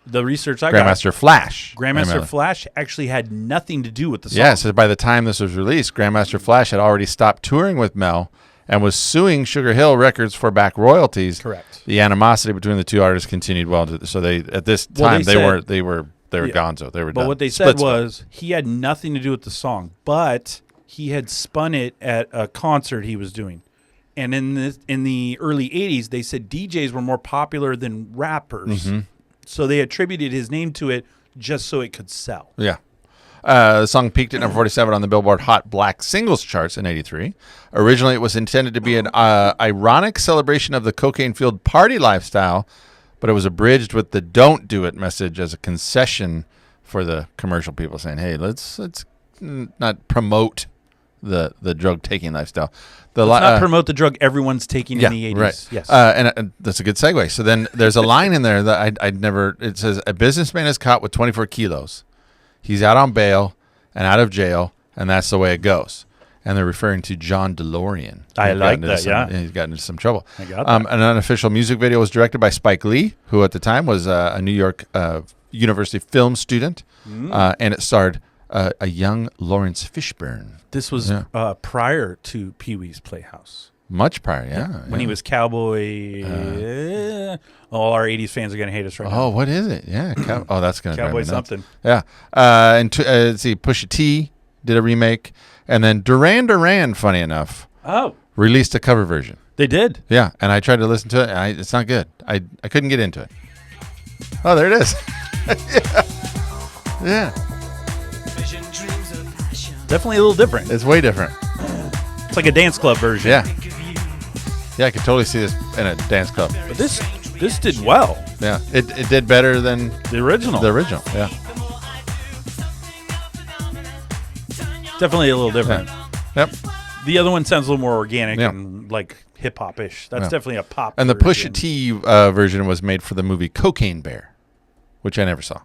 The research I Grandmaster Flash. got, Grandmaster Flash actually had nothing to do with the song. Yeah, so by the time this was released, Grandmaster Flash had already stopped touring with Mel and was suing Sugar Hill Records for back royalties. Correct. The animosity between the two artists continued so they at this time they were gonzo. They were But done. what they said was he had nothing to do with the song, but he had spun it at a concert he was doing. And in the early 80s, they said DJs were more popular than rappers. Mm-hmm. So they attributed his name to it just so it could sell. Yeah. The song peaked at number 47 on the Billboard Hot Black Singles charts in '83. Originally, it was intended to be an ironic celebration of the cocaine-fueled party lifestyle, but it was abridged with the "Don't Do It" message as a concession for the commercial people, saying, "Hey, let's not promote the drug-taking lifestyle." Let's not promote the drug everyone's taking in the 80s. Right. Yes. And that's a good segue. So then there's a line in there that I'd never. It says, "A businessman is caught with 24 kilos. He's out on bail and out of jail, and that's the way it goes." And they're referring to John DeLorean. I like that, yeah. He's gotten into some trouble. I got that. An unofficial music video was directed by Spike Lee, who at the time was a New York University film student, and it starred a young Lawrence Fishburne. This was prior to Pee-wee's Playhouse. Much prior, When he was Cowboy. All our 80s fans are going to hate us right now. Oh, what is it? Yeah. That's going to Cowboy something. Yeah. Let's see. Pusha T did a remake. And then Duran Duran, funny enough, released a cover version. They did? Yeah. And I tried to listen to it, and it's not good. I couldn't get into it. Oh, there it is. Yeah. Definitely a little different. It's way different. It's like a dance club version. Yeah. Yeah, I could totally see this in a dance club. But this did well. Yeah. It did better than The original. yeah. Definitely a little different. Yep. The other one sounds a little more organic Yeah. and like hip hop ish. That's Yeah. definitely a pop. And the version. Pusha T version was made for the movie Cocaine Bear, which I never saw.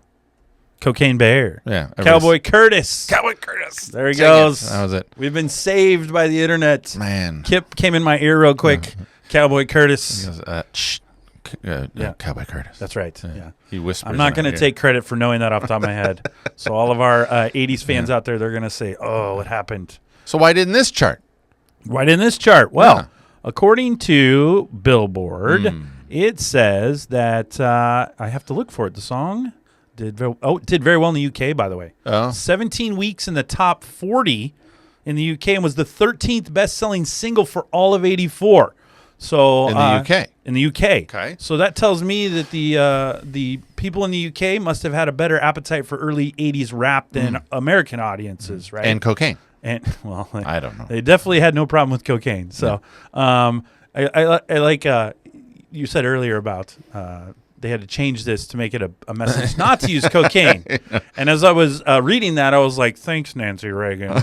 Cocaine Bear. Yeah. Cowboy Curtis. Cowboy Curtis. There he Dang goes. it. That was it. We've been saved by the internet. Man. Kip came in my ear real quick. Cowboy Curtis. He goes, shh. Cowboy Curtis. That's right. Yeah. He whispers. I'm not in going my to ear. take credit for knowing that off the top of my head. So all of our 80s fans out there, they're going to say, oh, what happened? So why didn't this chart? Why didn't this chart? Well, Yeah. according to Billboard, it says that I have to look for it. The song did very well in the UK, by the way. Oh. 17 weeks in the top 40 in the UK and was the 13th best-selling single for all of '84. So In the UK. In the UK. Okay. So that tells me that the people in the UK must have had a better appetite for early 80s rap than American audiences, right? And cocaine. And well, I don't know. They definitely had no problem with cocaine. So I like you said earlier about they had to change this to make it a message not to use cocaine. And as I was reading that, I was like, thanks, Nancy Reagan.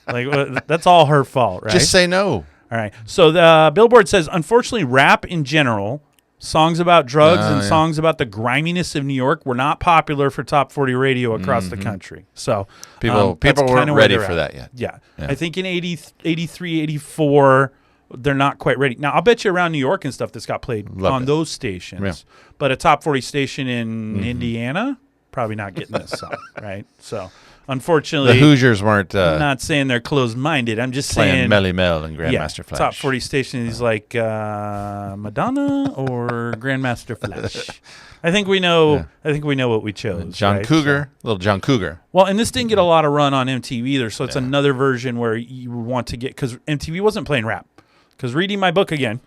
Like, that's all her fault, right? Just say no. All right. So the Billboard says, unfortunately, rap in general, songs about drugs and songs about the griminess of New York were not popular for top 40 radio across the country. So People weren't ready for that yet. Yeah. I think in 83, 84, they're not quite ready. Now, I'll bet you around New York and stuff this got played on those stations. Yeah. But a top 40 station in Indiana, probably not getting this song, right? So, unfortunately, the Hoosiers weren't. I'm not saying they're closed-minded. I'm just saying Melly Mel and Grandmaster Flash. Top 40 station is like Madonna or Grandmaster Flash. I think we know. Yeah. I think we know what we chose. John Cougar, little John Cougar. Well, and this didn't get a lot of run on MTV either, so it's another version where you want to get, because MTV wasn't playing rap. Because reading my book again.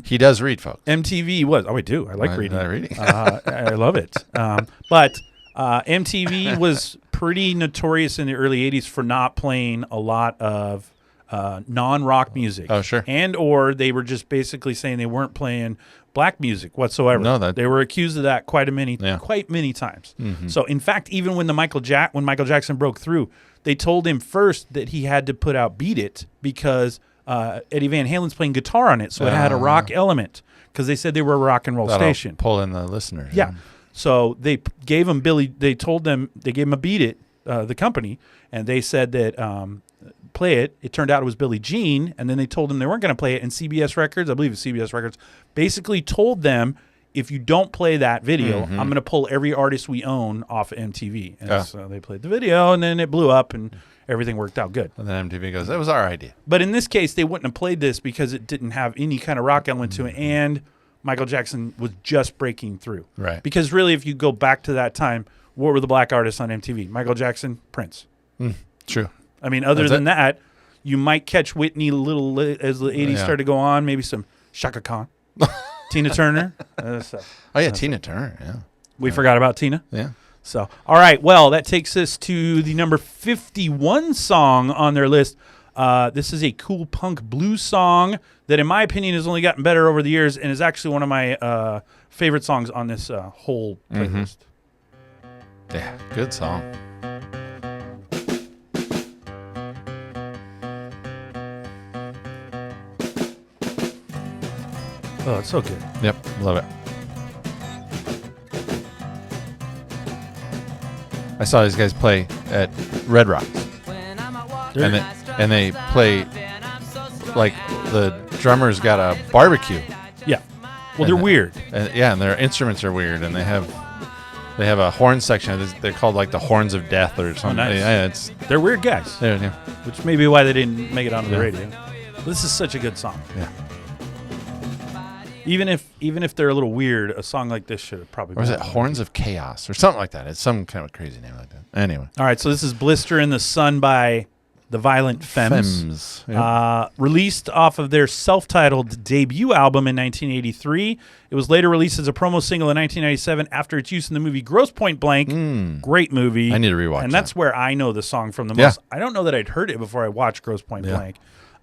He does read, folks. MTV was. Oh, I do. I like reading. Reading. I love it. But MTV was pretty notorious in the early 80s for not playing a lot of non-rock music. Oh, sure. And or they were just basically saying they weren't playing black music whatsoever. No, they were accused of that quite many times. Mm-hmm. So, in fact, even when Michael Jackson broke through, they told him first that he had to put out "Beat It" because Eddie Van Halen's playing guitar on it, so it had a rock element, because they said they were a rock and roll station. Pull in the listeners. Yeah. So they gave him they gave him a "Beat It," the company, and they said that play it. It turned out it was Billie Jean, and then they told him they weren't going to play it, and CBS Records, I believe it's CBS Records, basically told them, if you don't play that video, I'm going to pull every artist we own off of MTV. And so they played the video, and then it blew up, and everything worked out good. And then MTV goes, that was our idea. But in this case, they wouldn't have played this because it didn't have any kind of rock element to it, and Michael Jackson was just breaking through. Right. Because really, if you go back to that time, what were the black artists on MTV? Michael Jackson, Prince. True. I mean, other than that, you might catch Whitney a little as the 80s started to go on, maybe some Shaka Khan, Tina Turner. Tina Turner, yeah. We forgot about Tina. Yeah. So, all right, well, that takes us to the number 51 song on their list. This is a cool punk blues song that, in my opinion, has only gotten better over the years and is actually one of my favorite songs on this whole playlist. Yeah, good song. Oh, it's so good. Yep, love it. I saw these guys play at Red Rocks. And they play, like, the drummer's got a barbecue. Yeah. Well, they're weird. And their instruments are weird, and they have a horn section. They're called, like, the Horns of Death or something. Oh, nice. Yeah, they're weird guys. Yeah. Which may be why they didn't make it onto the radio. This is such a good song. Yeah. Even if they're a little weird, a song like this should have probably been. Or is it Horns of Chaos or something like that? It's some kind of crazy name like that. Anyway. All right, so this is Blister in the Sun by the Violent Femmes. Yep. Released off of their self-titled debut album in 1983. It was later released as a promo single in 1997 after its use in the movie Grosse Point Blank. Great movie. I need to rewatch that. And that's where I know the song from the most. I don't know that I'd heard it before I watched Grosse Point Blank.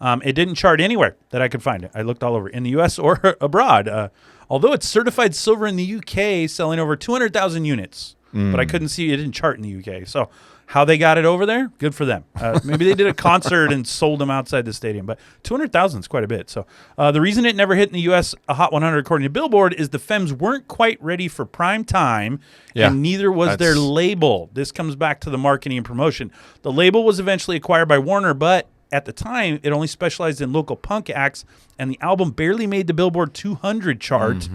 It didn't chart anywhere that I could find it. I looked all over, in the U.S. or abroad. Although it's certified silver in the U.K., selling over 200,000 units. But I couldn't see it didn't chart in the U.K. So how they got it over there, good for them. Maybe they did a concert and sold them outside the stadium. But 200,000 is quite a bit. So the reason it never hit in the U.S. Hot 100, according to Billboard, is the Femmes weren't quite ready for prime time, and neither was their label. This comes back to the marketing and promotion. The label was eventually acquired by Warner, but at the time, it only specialized in local punk acts, and the album barely made the Billboard 200 chart.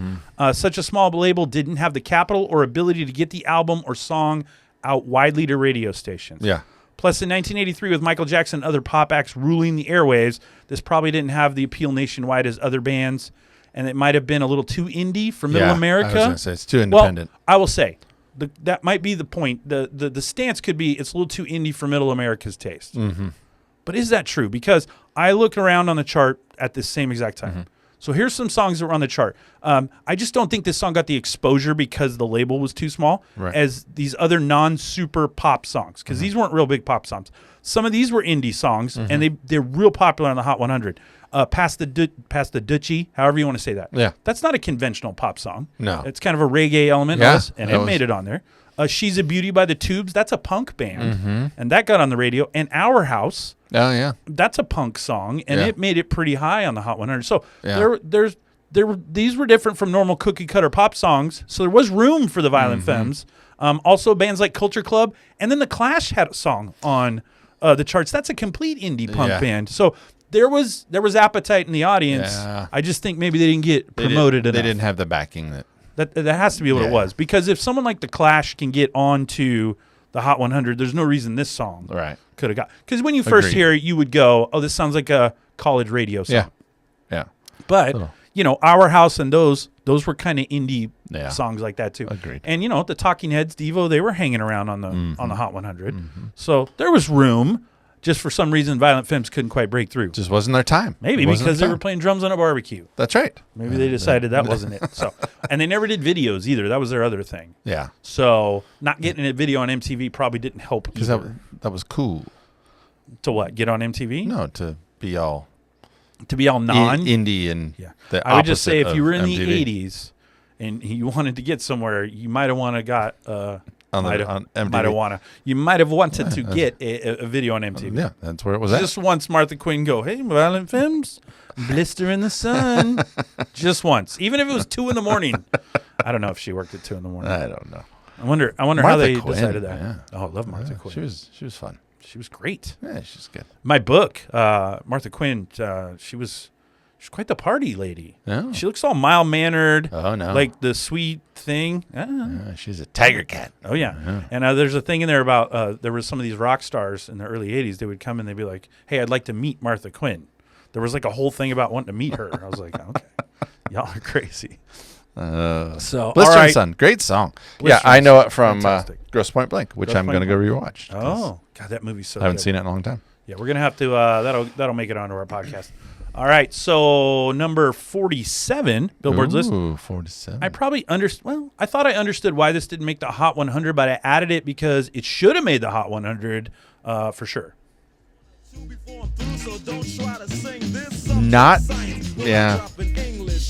Such a small label didn't have the capital or ability to get the album or song out widely to radio stations. Yeah. Plus, in 1983, with Michael Jackson and other pop acts ruling the airwaves, this probably didn't have the appeal nationwide as other bands, and it might have been a little too indie for Middle America. I was going to say, it's too independent. Well, I will say, that might be the point. The stance could be it's a little too indie for Middle America's taste. But is that true? Because I look around on the chart, at the same exact time. So here's some songs that were on the chart. I just don't think this song got the exposure because the label was too small as these other non-super pop songs, because these weren't real big pop songs. Some of these were indie songs, and they're real popular on the Hot 100. Past the Dutchie, however you want to say that. Yeah. That's not a conventional pop song. No. It's kind of a reggae element, Yeah, and it made it on there. She's a Beauty by the Tubes, that's a punk band, and that got on the radio. And Our House, Oh, yeah. that's a punk song, and it made it pretty high on the Hot 100. So these were different from normal cookie cutter pop songs. So there was room for the Violent Femmes. Also, bands like Culture Club, and then the Clash had a song on the charts. That's a complete indie punk band. So there was appetite in the audience. Yeah. I just think maybe they didn't get promoted enough. They didn't have the backing That has to be what it was. Because if someone like the Clash can get onto the Hot 100, there's no reason this song could have got. Because when you first hear it, you would go, "Oh, this sounds like a college radio song." Yeah. But Our House and those were kind of indie songs like that too. Agreed. And the Talking Heads, Devo, they were hanging around on the Hot 100. So there was room. Just for some reason, Violent Femmes couldn't quite break through. Just wasn't their time. Maybe because they were playing drums on a barbecue. That's right. Maybe they decided that wasn't it. So, and they never did videos either. That was their other thing. Yeah. So not getting a video on MTV probably didn't help. Because that was cool. To what? Get on MTV? No, to be all non indie and I would just say if you were in MTV. the 80s and you wanted to get somewhere, you might have wanted got on MTV. You might have wanted to get a video on MTV. Yeah, that's where it was at. Just once Martha Quinn go, "Hey, Violent Femmes, blister in the sun." Just once. Even if it was 2 a.m. I don't know if she worked at 2 a.m. I don't know. I wonder Martha how they Quinn, decided that. yeah. Oh, I love Martha Quinn. She was fun. She was great. Yeah, she's good. My book, Martha Quinn, she's quite the party lady. Oh. She looks all mild-mannered. Oh, no. Like the sweet thing. She's a tiger cat. Oh, yeah. And there's a thing in there about there was some of these rock stars in the early 80s. They would come and they'd be like, "Hey, I'd like to meet Martha Quinn." There was like a whole thing about wanting to meet her. I was like, okay, y'all are crazy. So, Blister all right. and Sun, great song. Blister I and know Sun, it from fantastic. Grosse Point Blank, which Grosse I'm going to Point go rewatch. Oh, God, that movie's so I haven't good. seen it in a long time. Yeah, we're gonna have to. That'll make it onto our podcast. All right, so number 47, Billboard's list. Ooh, 47. I probably understood. Well, I thought I understood why this didn't make the Hot 100, but I added it because it should have made the Hot 100 for sure. Not, yeah.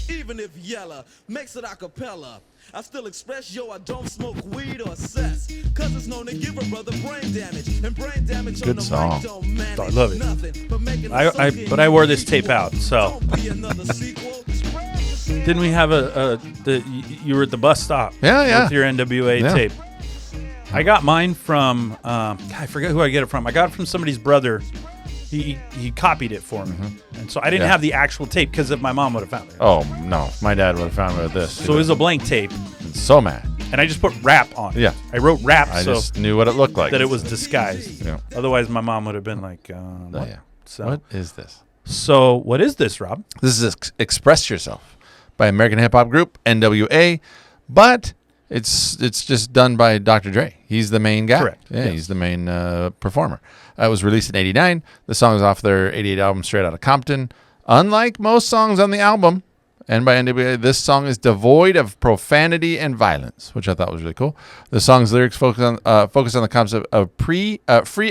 Even if yella makes it a cappella, I still express, yo, I don't smoke weed or cess, cause it's known to give a brother brain damage, and brain damage Good on the song. mic don't manage I love it. nothing but making But I wore this tape out, so didn't we have you were at the bus stop? Yeah. With your NWA tape. I got mine from I forget who I get it from. I got it from somebody's brother. He copied it for me, and so I didn't have the actual tape because if my mom would have found it. Oh, no. My dad would have found me with this. So it was a blank tape, So mad. and I just put rap on it. Yeah. I wrote rap I so just knew what it looked like. that it was disguised. Yeah. Otherwise, my mom would have been like, what? Yeah. So, What is this? so what is this, Rob? This is Express Yourself by American hip hop group NWA, but it's just done by Dr. Dre. He's the main guy. Correct. Yeah, Yes. he's the main performer. It was released in '89. The song is off their '88 album, Straight Outta Compton. Unlike most songs on the album, and by NWA, this song is devoid of profanity and violence, which I thought was really cool. The song's lyrics focus on the concept of free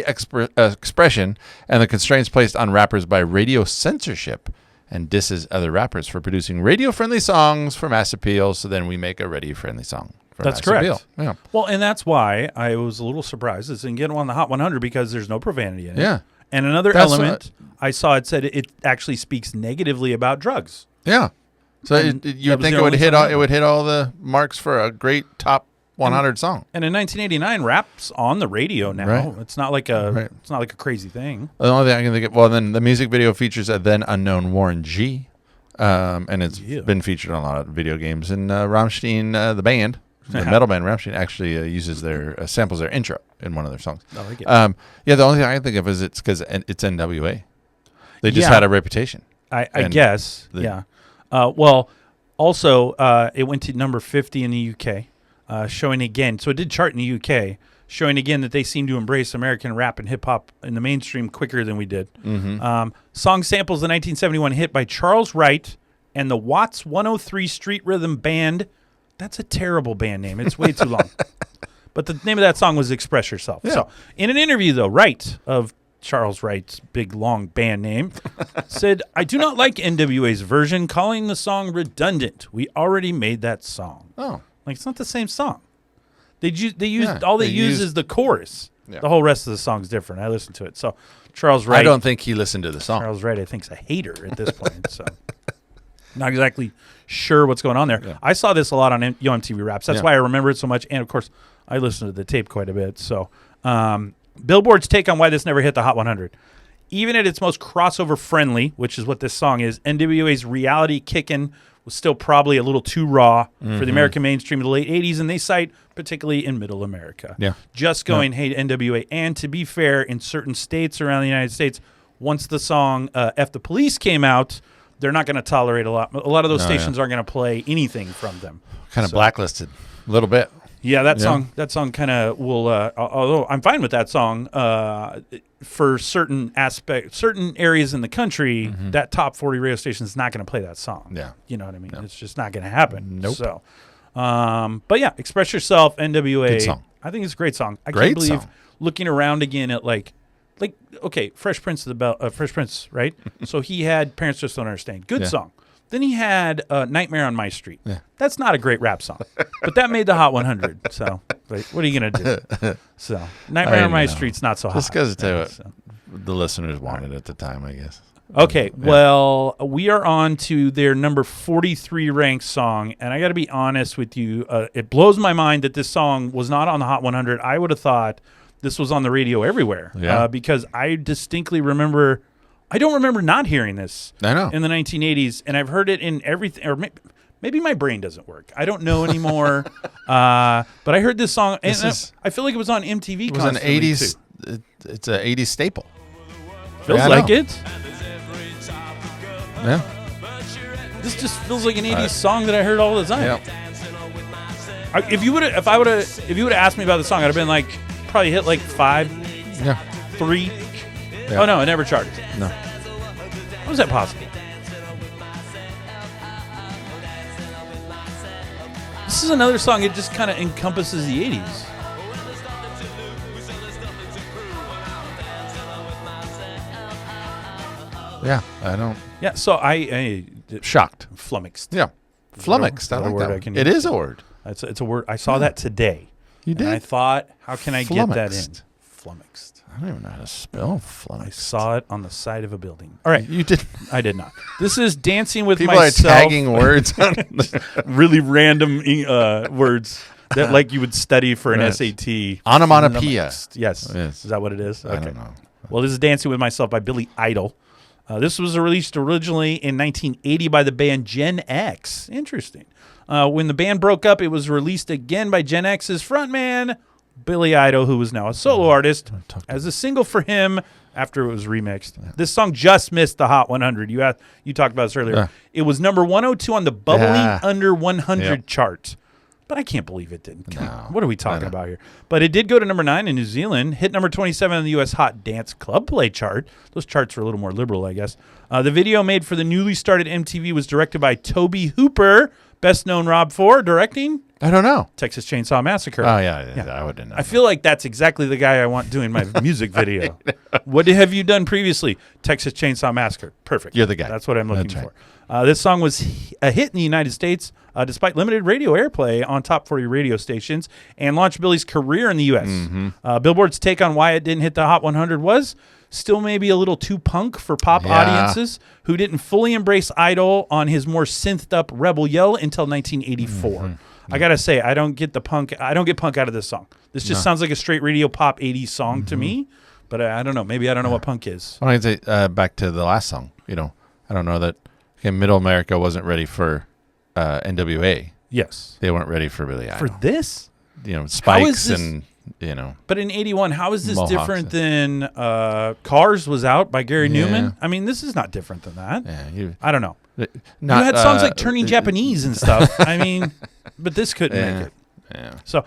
expression and the constraints placed on rappers by radio censorship, and disses other rappers for producing radio-friendly songs for mass appeal. So then we make a radio-friendly song for That's mass correct. appeal. Yeah. Well, and that's why I was a little surprised this didn't get on the Hot 100 because there's no profanity in it. Yeah. And another That's element I saw, it said it actually speaks negatively about drugs. Yeah. So And you that would was think the it would only hit song all, it would hit all the marks for a great top 100 song. And in 1989, rap's on the radio now. Right. It's not like a it's not like a crazy thing. The only thing I can think of, well, then the music video features a then unknown Warren G. And it's been featured on a lot of video games. And Rammstein, the band, the metal band Rammstein, actually uses samples their intro in one of their songs. I like it. Yeah, the only thing I can think of is it's because it's NWA. They just Yeah. had a reputation. I guess. Yeah. Well, also, it went to number 50 in the UK, showing again. So it did chart in the UK, showing again that they seem to embrace American rap and hip-hop in the mainstream quicker than we did. Song samples the 1971 hit by Charles Wright and the Watts 103 Street Rhythm Band. That's a terrible band name. It's way too long. But the name of that song was Express Yourself. Yeah. So in an interview, though, Wright, of Charles Wright's big, long band name, said, "I do not like NWA's version, calling the song redundant. We already made that song." Oh. Like, it's not the same song. They use is the chorus. Yeah. The whole rest of the song's different. I listened to it. So Charles Wright. I don't think he listened to the song. Charles Wright, I think, is a hater at this point. So not exactly sure what's going on there. Yeah. I saw this a lot on MTV Raps. That's Yeah. why I remember it so much. And, of course, I listened to the tape quite a bit. So Billboard's take on why this never hit the Hot 100. Even at its most crossover friendly, which is what this song is, NWA's Reality Kickin' was still probably a little too raw for the American mainstream of the late 80s, and they cite particularly in Middle America. Yeah. Just going, hey, NWA. And to be fair, in certain states around the United States, once the song F the Police came out, they're not going to tolerate a lot. A lot of those stations aren't going to play anything from them. Kind of blacklisted a little bit. Yeah, that song kind of will. Although I'm fine with that song, for certain areas in the country, that top 40 radio station is not going to play that song. Yeah, you know what I mean. It's just not going to happen. Nope. So, but yeah, Express Yourself, NWA. Good song. I think it's a great song. I Great can't believe song. looking around again at like okay, Fresh Prince of the Bell, Fresh Prince, right? So he had Parents Just Don't Understand. Good song. Then he had Nightmare on My Street. Yeah. That's not a great rap song, but that made the Hot 100. So, like, what are you going to do? So, Nightmare on My Street's not so hot. Just because the listeners wanted at the time, I guess. Okay, well, we are on to their number 43 ranked song, and I got to be honest with you. It blows my mind that this song was not on the Hot 100. I would have thought this was on the radio everywhere because I distinctly remember... I don't remember not hearing this in the 1980s, and I've heard it in everything. Or maybe my brain doesn't work. I don't know anymore. But I heard this song, and I feel like it was on MTV. It was an 80s. It's an 80s staple. Feels like it. Yeah. This just feels like an 80s song that I heard all the time. Yeah. If you would have asked me about the song, I'd have been like, probably hit like 5, 3. Yeah. Oh, no, it never charted. No. How is that possible? This is another song, it just kind of encompasses the 80s. Yeah, I don't. Yeah, so I Shocked. Flummoxed. Yeah. Flummoxed. I like that one. It is a word. It's a word. I saw that today. You did? And I thought, how can I get that in? Flummoxed. Flummoxed. I don't even know how to spell flummoxed. I saw it on the side of a building. All right. You did. I did not. This is Dancing with People Myself. are tagging words on really random words that like you would study for an SAT. Onomatopoeia. Yes. Is that what it is? Okay. I don't know. Well, this is Dancing with Myself by Billy Idol. This was released originally in 1980 by the band Gen X. Interesting. When the band broke up, it was released again by Gen X's frontman, Billy Idol, who was now a solo artist, as a single for him after it was remixed. Yeah. This song just missed the Hot 100. You talked about this earlier. Yeah. It was number 102 on the bubbling under 100 chart. But I can't believe it didn't. Come on. What are we talking about here? But it did go to number 9 in New Zealand, hit number 27 on the U.S. Hot Dance Club Play chart. Those charts were a little more liberal, I guess. The video made for the newly started MTV was directed by Toby Hooper, best known Rob for directing. I don't know. Texas Chainsaw Massacre. Oh, yeah. I wouldn't know. I feel like that's exactly the guy I want doing my music video. What have you done previously? Texas Chainsaw Massacre. Perfect. You're the guy. That's what I'm looking for. This song was a hit in the United States despite limited radio airplay on top 40 radio stations and launched Billy's career in the U.S. Mm-hmm. Billboard's take on why it didn't hit the Hot 100 was still maybe a little too punk for pop audiences who didn't fully embrace Idol on his more synthed up Rebel Yell until 1984. Mm-hmm. I gotta say, I don't get punk out of this song. This just sounds like a straight radio pop 80s song to me, but I don't know. Maybe I don't know what punk is. I can say back to the last song. I don't know that Middle America wasn't ready for NWA. Yes, they weren't ready for Billy Idol. For this, Spikes and But in '81, how is this different than Cars was out by Gary Newman? I mean, this is not different than that. Yeah, I don't know. You had songs like Turning Japanese and stuff. I mean, but this couldn't make it. Yeah. So,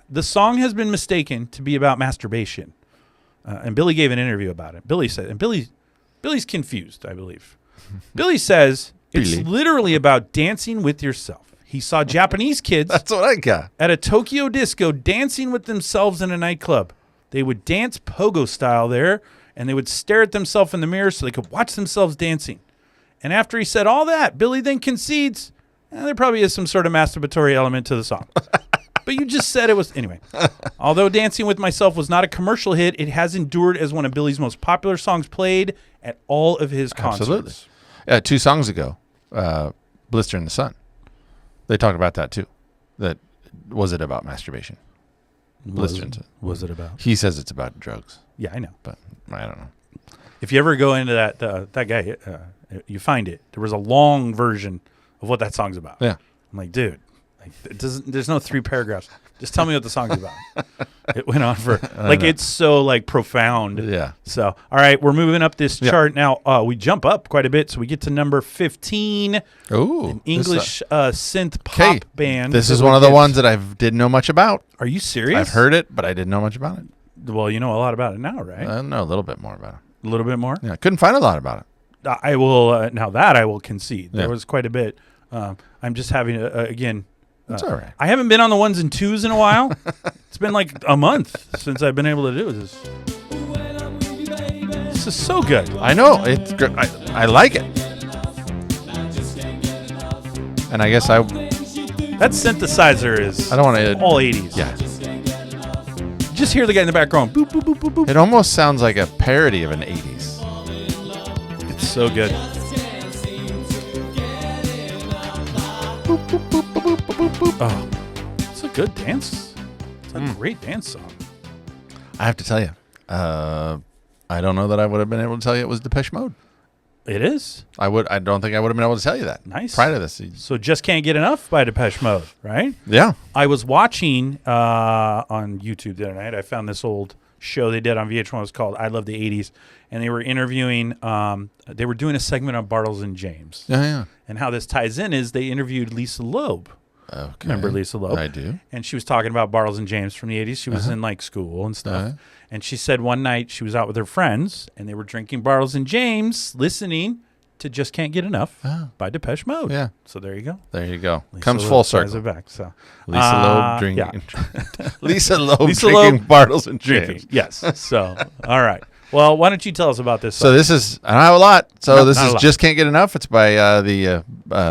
the song has been mistaken to be about masturbation. And Billy gave an interview about it. Billy said, and Billy's confused, I believe. Billy says it's Billy. literally about dancing with yourself. He saw Japanese kids That's what I got. at a Tokyo disco dancing with themselves in a nightclub. They would dance pogo style there, and they would stare at themselves in the mirror so they could watch themselves dancing. And after he said all that, Billy then concedes, there probably is some sort of masturbatory element to the song. But you just said it was. Anyway, although Dancing With Myself was not a commercial hit, it has endured as one of Billy's most popular songs played at all of his concerts. Absolutely. Yeah, 2 songs ago, Blister in the Sun. They talked about that too. That was it about masturbation? Blister in the Sun. Was it about? He says it's about drugs, Yeah, I know. but I don't know. If you ever go into that guy, you find it. There was a long version of what that song's about. Yeah. I'm like, dude, there's no 3 paragraphs. Just tell me what the song's about. It went on for it's so profound. Yeah. So, all right, we're moving up this chart now. We jump up quite a bit, so we get to number 15. Ooh. English synth pop band. This is one of the ones that I didn't know much about. Are you serious? I've heard it, but I didn't know much about it. Well, you know a lot about it now, right? I know a little bit more about it. A little bit more. Yeah, I couldn't find a lot about it. I will now that I will concede. Yeah. There was quite a bit. I'm just having again. It's all right. I haven't been on the 1s and 2s in a while. It's been like a month since I've been able to do this. This is so good. I know it's good. I like it, and I guess That synthesizer is I don't want to all 80s. Yeah, Just hear the guy in the background. Boop, boop, boop, boop, boop. it almost sounds like a parody of an 80s. It's so good. Oh, it's a good dance. It's a great dance song. I have to tell you, I don't know that I would have been able to tell you it was Depeche Mode. It is. I don't think I would have been able to tell you that. Nice. Prior to this. So Just Can't Get Enough by Depeche Mode, right? Yeah. I was watching on YouTube the other night. I found this old show they did on VH1. It was called I Love the 80s. And they were interviewing, they were doing a segment on Bartles and James. Yeah. And how this ties in is they interviewed Lisa Loeb. Okay. Remember Lisa Loeb? I do. And she was talking about Bartles and James from the 80s. She was in school and stuff. And she said one night she was out with her friends and they were drinking Bartles and James, listening to Just Can't Get Enough by Depeche Mode. Yeah. So there you go. There you go. Lisa Comes Loeb full ties circle. it back. So Lisa Loeb drinking. yeah. Lisa Loeb Lisa drinking Loeb Bartles and drinking. James. Yes. So all right. Well, why don't you tell us about this So song? this is, I don't have a lot. So No, this not a is lot. Just Can't Get Enough. It's by the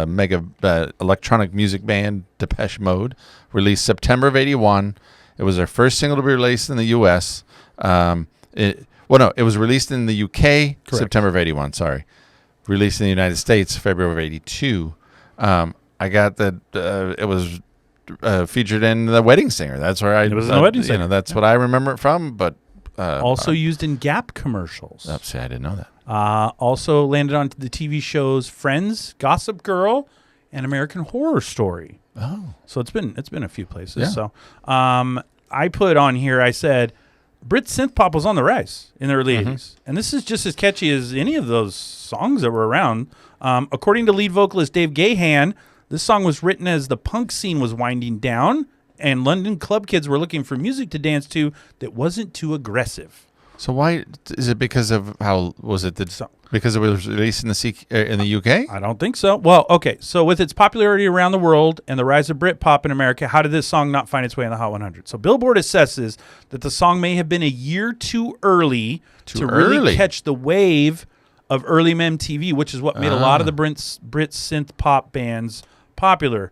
mega electronic music band Depeche Mode, released September of 81. It was their first single to be released in the U.S. It was released in the U.K. September of 81, sorry. Released in the United States February of 82. I got that it was featured in The Wedding Singer. That's where It was in The Wedding Singer. You know, that's what I remember it from, but Also used in Gap commercials. see, I didn't know that. Also landed on the TV shows Friends, Gossip Girl, and American Horror Story. Oh. So it's been a few places. Yeah. So I put on here, I said, Brit synth pop was on the rise in the early 80s. And this is just as catchy as any of those songs that were around. According to lead vocalist Dave Gahan, this song was written as the punk scene was winding down and London club kids were looking for music to dance to that wasn't too aggressive. So why is it because of how was it that because it was released in the UK? I don't think so. Well, okay. So with its popularity around the world and the rise of Britpop in America, how did this song not find its way in the Hot 100? So Billboard assesses that the song may have been a year too early to really catch the wave of early MTV, which is what made a lot of the Brit synth pop bands popular.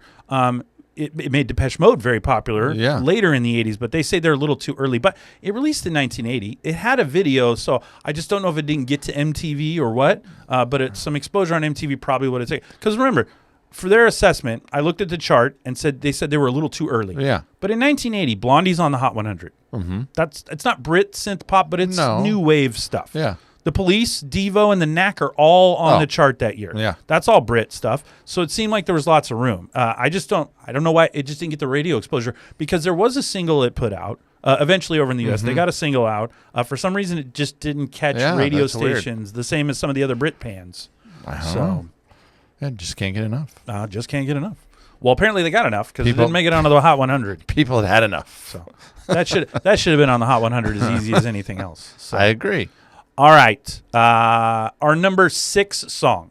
It made Depeche Mode very popular later in the 80s, but they say they're a little too early. But it released in 1980. It had a video, so I just don't know if it didn't get to MTV or what, but some exposure on MTV probably would have taken. Because remember, for their assessment, I looked at the chart and they said they were a little too early. Yeah. But in 1980, Blondie's on the Hot 100. Mm-hmm. It's not Brit synth pop, but it's new wave stuff. Yeah. The Police, Devo, and the Knack are all on the chart that year. Yeah. That's all Brit stuff. So it seemed like there was lots of room. I don't know why it just didn't get the radio exposure, because there was a single it put out eventually over in the U.S. They got a single out. For some reason, it just didn't catch radio stations the same as some of the other Brit pans. Yeah, just can't get enough. Just can't get enough. Well, apparently they got enough because it People- didn't make it onto the Hot 100. People had enough. So that should have been on the Hot 100 as easy as anything else. So. I agree. All right. Our number 6 song.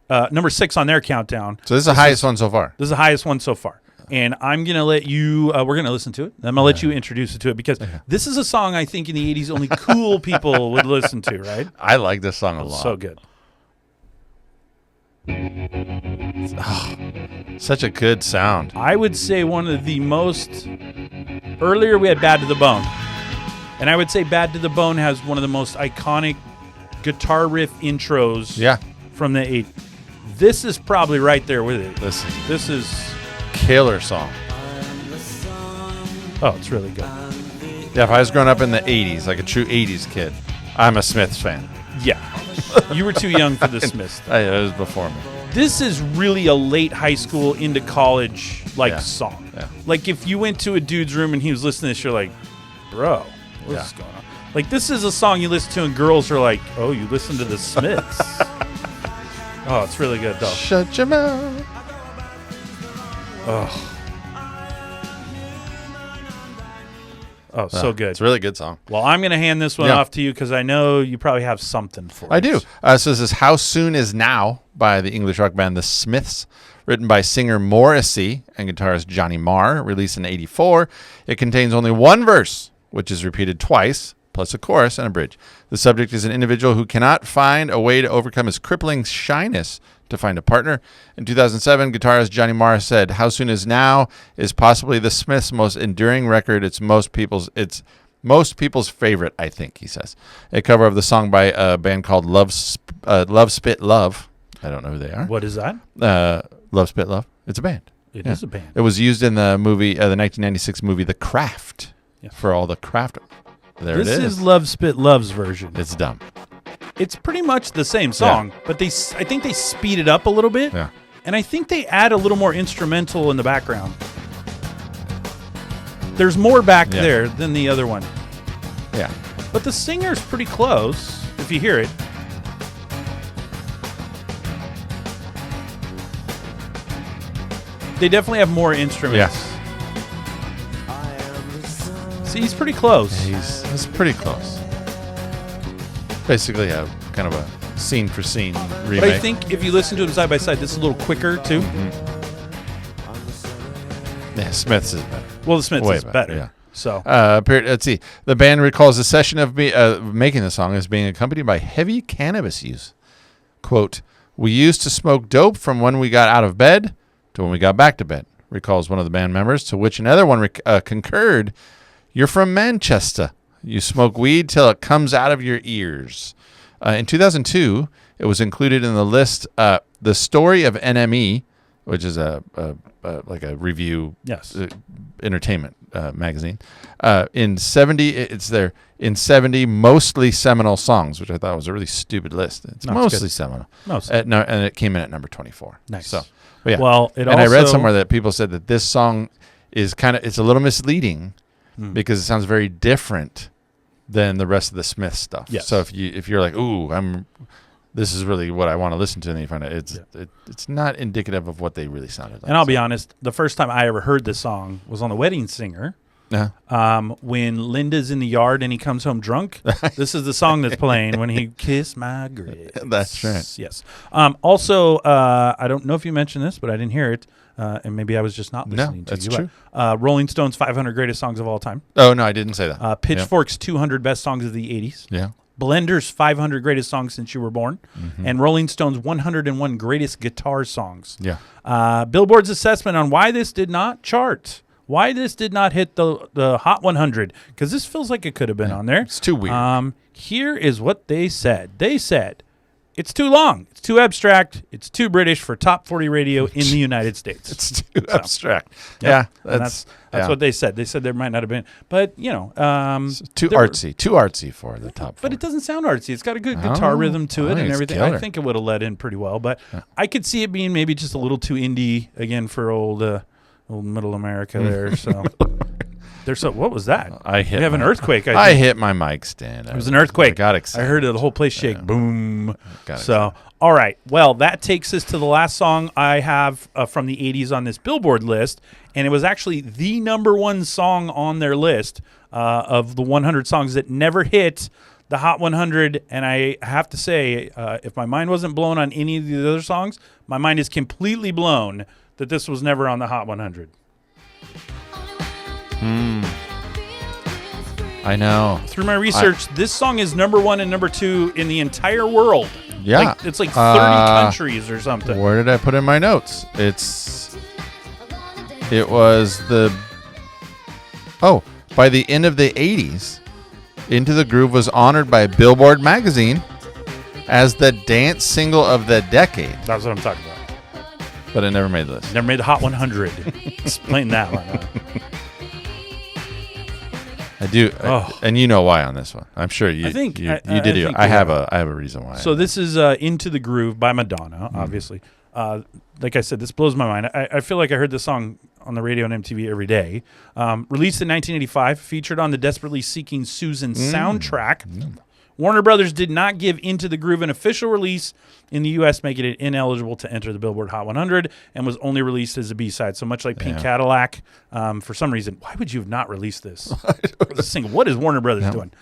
Number 6 on their countdown. So this is the highest one so far. This is the highest one so far. And I'm going to let you, we're going to listen to it. I'm going to let you introduce it to it because this is a song I think in the 80s only cool people would listen to, right? I like this song a lot. So good. Such a good sound. I would say one of the most, earlier we had Bad to the Bone. And I would say Bad to the Bone has one of the most iconic guitar riff intros from the 80s. This is probably right there with it. This is killer song. Oh, it's really good. Yeah, if I was growing up in the 80s, like a true 80s kid, I'm a Smiths fan. Yeah. You were too young for the Smiths. It was before me. This is really a late high school into college song. Yeah. Like if you went to a dude's room and he was listening to this, you're like, bro, what's going on? Like this is a song you listen to and girls are like, oh, you listen to the Smiths. Oh, it's really good though. Shut your mouth. Oh, so good. It's a really good song. Well, I'm going to hand this one off to you because I know you probably have something for it. I do. So this is How Soon Is Now by the English rock band The Smiths, written by singer Morrissey and guitarist Johnny Marr, released in 1984. It contains only one verse, which is repeated twice, plus a chorus and a bridge. The subject is an individual who cannot find a way to overcome his crippling shyness to find a partner. In 2007, guitarist Johnny Marr said, "How Soon Is Now is possibly the Smiths' most enduring record. It's most people's favorite, I think," he says. A cover of the song by a band called Love Spit Love. I don't know who they are. What is that? Love Spit Love. It's a band. It is a band. It was used in the movie, the 1996 movie The Craft, for all the craft. This is Love Spit Love's version. It's dumb. It's pretty much the same song, but I think they speed it up a little bit. Yeah. And I think they add a little more instrumental in the background. There's more back there than the other one. Yeah. But the singer's pretty close, if you hear it. They definitely have more instruments. Yes. See, he's pretty close. Yeah, he's pretty close. Basically, a kind of a scene-for-scene remake. But I think if you listen to them side by side, this is a little quicker, too. Yeah, Smiths is better. Well, the Smiths Way is better. Yeah. So, let's see. The band recalls the session of making the song as being accompanied by heavy cannabis use. Quote, "We used to smoke dope from when we got out of bed to when we got back to bed," recalls one of the band members, to which another one concurred, "You're from Manchester. You smoke weed till it comes out of your ears." In 2002, it was included in the list, The Story of NME, which is like a review entertainment magazine. In 70 mostly seminal songs, which I thought was a really stupid list. It's mostly seminal. And it came in at number 24. Nice. So, yeah. Well, I read somewhere that people said that this song is it's a little misleading because it sounds very different than the rest of the Smith stuff. Yes. So if you're like, ooh, this is really what I want to listen to, and then you find out it's not indicative of what they really sounded like. And I'll be honest, the first time I ever heard this song was on The Wedding Singer. When Linda's in the yard and he comes home drunk. This is the song that's playing when he kissed my grits. That's right. Yes. Also, I don't know if you mentioned this, but I didn't hear it. And maybe I was just not listening to you. That's true. Rolling Stone's 500 greatest songs of all time. Oh, no, I didn't say that. Pitchfork's 200 best songs of the 80s. Yeah. Blender's 500 greatest songs since you were born. And Rolling Stone's 101 greatest guitar songs. Yeah. Billboard's assessment on why this did not chart. Why this did not hit the Hot 100. Because this feels like it could have been on there. It's too weird. Here is what they said. They said, it's too long. It's too abstract. It's too British for top 40 radio in the United States. It's too abstract. Yeah. That's what they said. They said there might not have been. But, too artsy. Too artsy for the top 40. But it doesn't sound artsy. It's got a good guitar rhythm to it and everything. Killer. I think it would have let in pretty well. But I could see it being maybe just a little too indie, again, for old middle America there. So What was that? I hit. We have an earthquake. I I think. hit my mic stand. It was an earthquake. I got excited. I heard the whole place shake. Boom. Got So, excited. all right. Well, that takes us to the last song I have from the 80s on this Billboard list. And it was actually the number one song on their list of the 100 songs that never hit the Hot 100. And I have to say, if my mind wasn't blown on any of the other songs, my mind is completely blown that this was never on the Hot 100. I know. Through my research, this song is number one and number two in the entire world. Yeah. It's like 30 countries or something. Where did I put in my notes? It was by the end of the 80s, Into the Groove was honored by Billboard magazine as the dance single of the decade, That's what I'm talking about. but it never made the list. Never made the Hot 100. Explain that one. I do, Oh. and you know why on this one. I'm sure you. I think- you, I- you I did. think I we have have. a reason why. So this is Into the Groove by Madonna, obviously. Like I said, this blows my mind. I feel like I heard this song on the radio and MTV every day. Released in 1985, featured on the Desperately Seeking Susan soundtrack. Warner Brothers did not give Into the Groove an official release in the U.S., making it ineligible to enter the Billboard Hot 100, and was only released as a B-side. So much like Pink Cadillac, for some reason, why would you have not released this? As a single? What is Warner Brothers doing?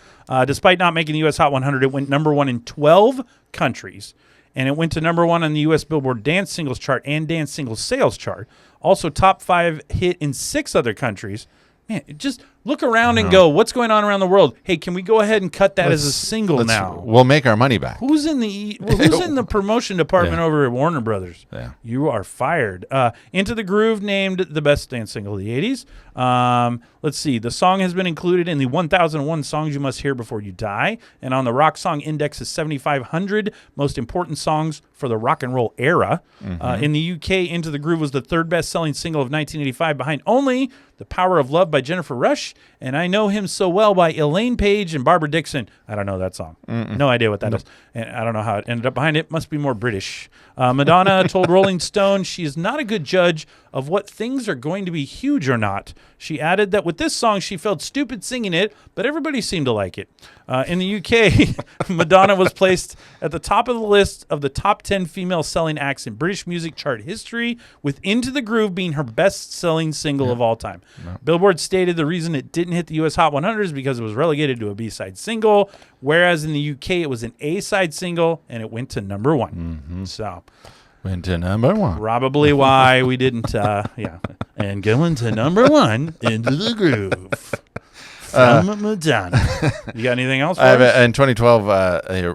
Despite not making the U.S. Hot 100, it went number one in 12 countries, and it went to number one on the U.S. Billboard Dance Singles Chart and Dance Singles Sales Chart. Also, top 5 hit in 6 other countries. Man, just look around and go, what's going on around the world? Hey, can we go ahead and cut that as a single now? We'll make our money back. Who's in the promotion department over at Warner Brothers? Yeah. You are fired. Into the Groove named the best dance single of the 80s. Let's see. The song has been included in the 1001 Songs You Must Hear Before You Die, and on the Rock Song Index's 7,500 most important songs for the rock and roll era. In the UK, Into the Groove was the third best-selling single of 1985, behind only The Power of Love by Jennifer Rush and I Know Him So Well by Elaine Paige and Barbara Dixon. I don't know that song. No idea what that is. And I don't know how it ended up behind it. Must be more British. Madonna told Rolling Stone she is not a good judge of what things are going to be huge or not. She added that with this song, she felt stupid singing it, but everybody seemed to like it. In the UK, Madonna was placed at the top of the list of the top 10 female selling acts in British music chart history, with Into the Groove being her best-selling single of all time. Billboard stated the reason it didn't hit the U.S. Hot 100 is because it was relegated to a B-side single, whereas in the UK, it was an A-side single, and it went to number one. So... went to number one. Probably why we didn't, And going to number one, Into the Groove from Madonna. You got anything else for us? In 2012,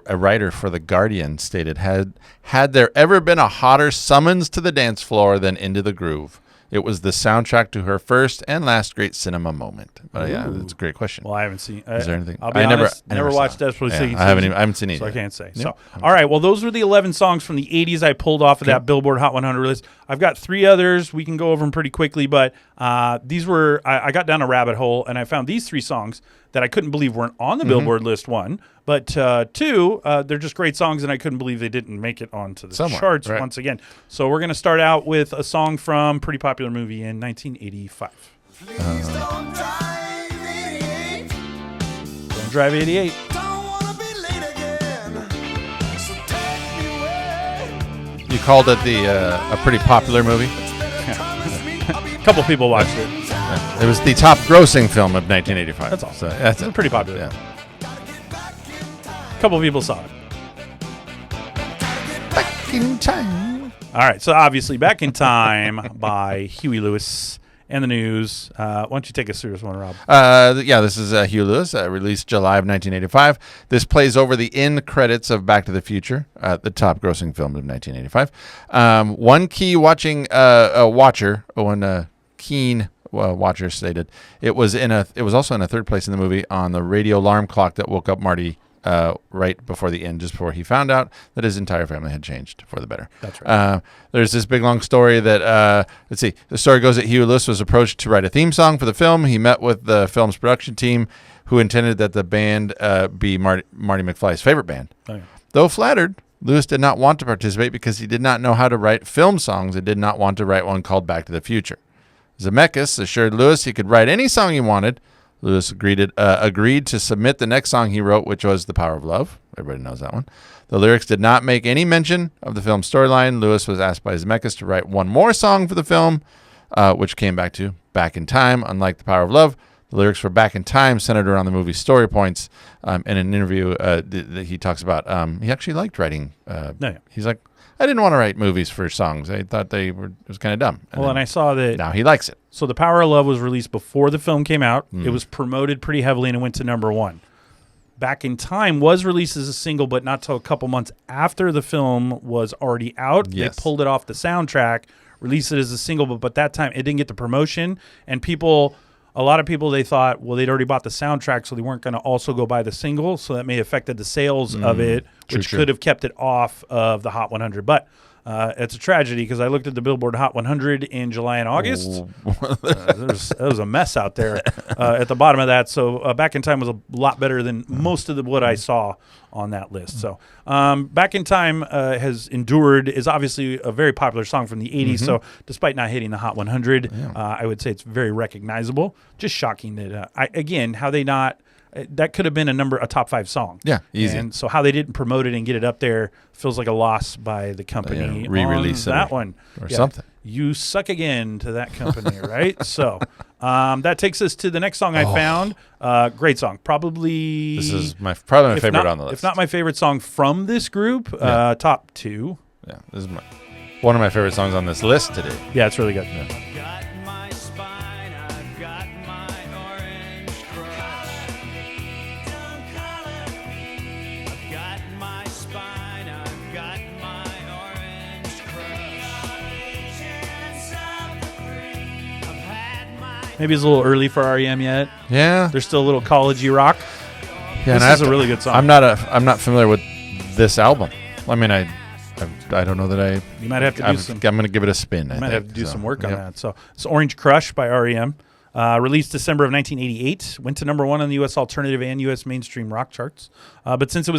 a writer for The Guardian stated, had there ever been a hotter summons to the dance floor than Into the Groove? It was the soundtrack to her first and last great cinema moment. But yeah, that's a great question. Well, I haven't seen. Is there anything? I'll be I honest, never watched saw it. Desperately Yeah, Seeking I haven't Susan, seen it so I either. can't say. Yep. So, all right. Well, those were the 11 songs from the 80s I pulled off of that Billboard Hot 100 list. I've got 3 others. We can go over them pretty quickly, but these were. I got down a rabbit hole and I found these 3 songs that I couldn't believe weren't on the Billboard list. 1, but 2, they're just great songs, and I couldn't believe they didn't make it onto the charts once again. So we're going to start out with a song from a pretty popular movie in 1985. Don't Drive 88. You called it a pretty popular movie? A couple people watched it. It was the top grossing film of 1985. That's all. So that's It's pretty popular. Yeah. A couple people saw it. Back in time. All right, so obviously Back in Time by Huey Lewis and the News. Why don't you take us through this one, Rob? This is Huey Lewis, released July of 1985. This plays over the end credits of Back to the Future, the top grossing film of 1985. One keen watcher stated it was also in a third place in the movie on the radio alarm clock that woke up Marty right before the end, just before he found out that his entire family had changed for the better. That's right. There's this big long story that let's see. The story goes that Huey Lewis was approached to write a theme song for the film. He met with the film's production team, who intended that the band be Marty McFly's favorite band. Oh, yeah. Though flattered, Lewis did not want to participate because he did not know how to write film songs and did not want to write one called Back to the Future. Zemeckis assured Lewis he could write any song he wanted. Lewis agreed to submit the next song he wrote, which was The Power of Love. Everybody knows that one. The lyrics did not make any mention of the film's storyline. Lewis was asked by Zemeckis to write one more song for the film, which came back to Back in Time. Unlike The Power of Love, the lyrics for Back in Time centered around the movie's story points. In an interview that he talks about, he actually liked writing. He's like, I didn't want to write movies for songs. I thought it was kind of dumb. And I saw that. Now he likes it. So The Power of Love was released before the film came out. It was promoted pretty heavily and it went to number 1. Back in Time was released as a single, but not till a couple months after the film was already out. Yes. They pulled it off the soundtrack, released it as a single, but that time it didn't get the promotion. And a lot of people, they thought, well, they'd already bought the soundtrack, so they weren't going to also go buy the single. So that may have affected the sales of it, which could have kept it off of the Hot 100. But it's a tragedy because I looked at the Billboard Hot 100 in July and August. There was a mess out there at the bottom of that. So Back in Time was a lot better than most of what I saw on that list. So Back in Time has endured, is obviously a very popular song from the 80s. So despite not hitting the Hot 100, I would say it's very recognizable. Just shocking that, how they not... That could have been a top 5 song. Yeah, easy. And so how they didn't promote it and get it up there feels like a loss by the company. Re-release on that one or something. You suck again to that company, right? So that takes us to the next song I found. Great song, probably. This is probably my favorite on the list. If not my favorite song from this group, top 2. Yeah, this is one of my favorite songs on this list today. Yeah, it's really good. Yeah. Maybe it's a little early for REM yet. Yeah, They're still a little collegey rock. Yeah, this is a really good song. I'm not familiar with this album. I mean, I don't know that I. You might have to do some. I'm going to give it a spin. You might have to do some work on that. So it's Orange Crush by REM. Released December of 1988, went to number 1 on the U.S. alternative and U.S. mainstream rock charts. But since it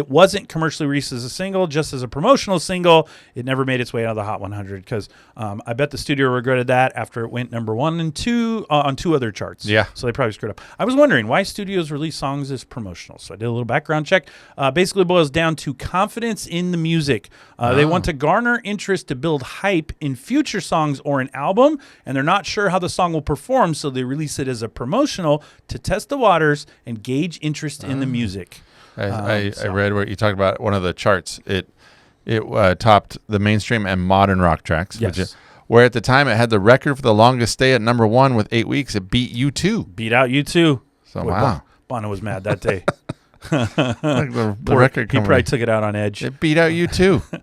wasn't commercially released as a single, just as a promotional single, it never made its way out of the Hot 100 because I bet the studio regretted that after it went number 1 and 2 on 2 other charts. Yeah. So they probably screwed up. I was wondering why studios release songs as promotional. So I did a little background check. Basically boils down to confidence in the music. They want to garner interest to build hype in future songs or an album, and they're not sure how the song will perform, so they release it as a promotional to test the waters and gauge interest in the music. I read where you talked about one of the charts. It topped the mainstream and modern rock tracks, where at the time it had the record for the longest stay at number 1 with 8 weeks. It beat U2. Beat out U2. So wow, Bono was mad that day. the record. He probably took it out on Edge. It beat out U2.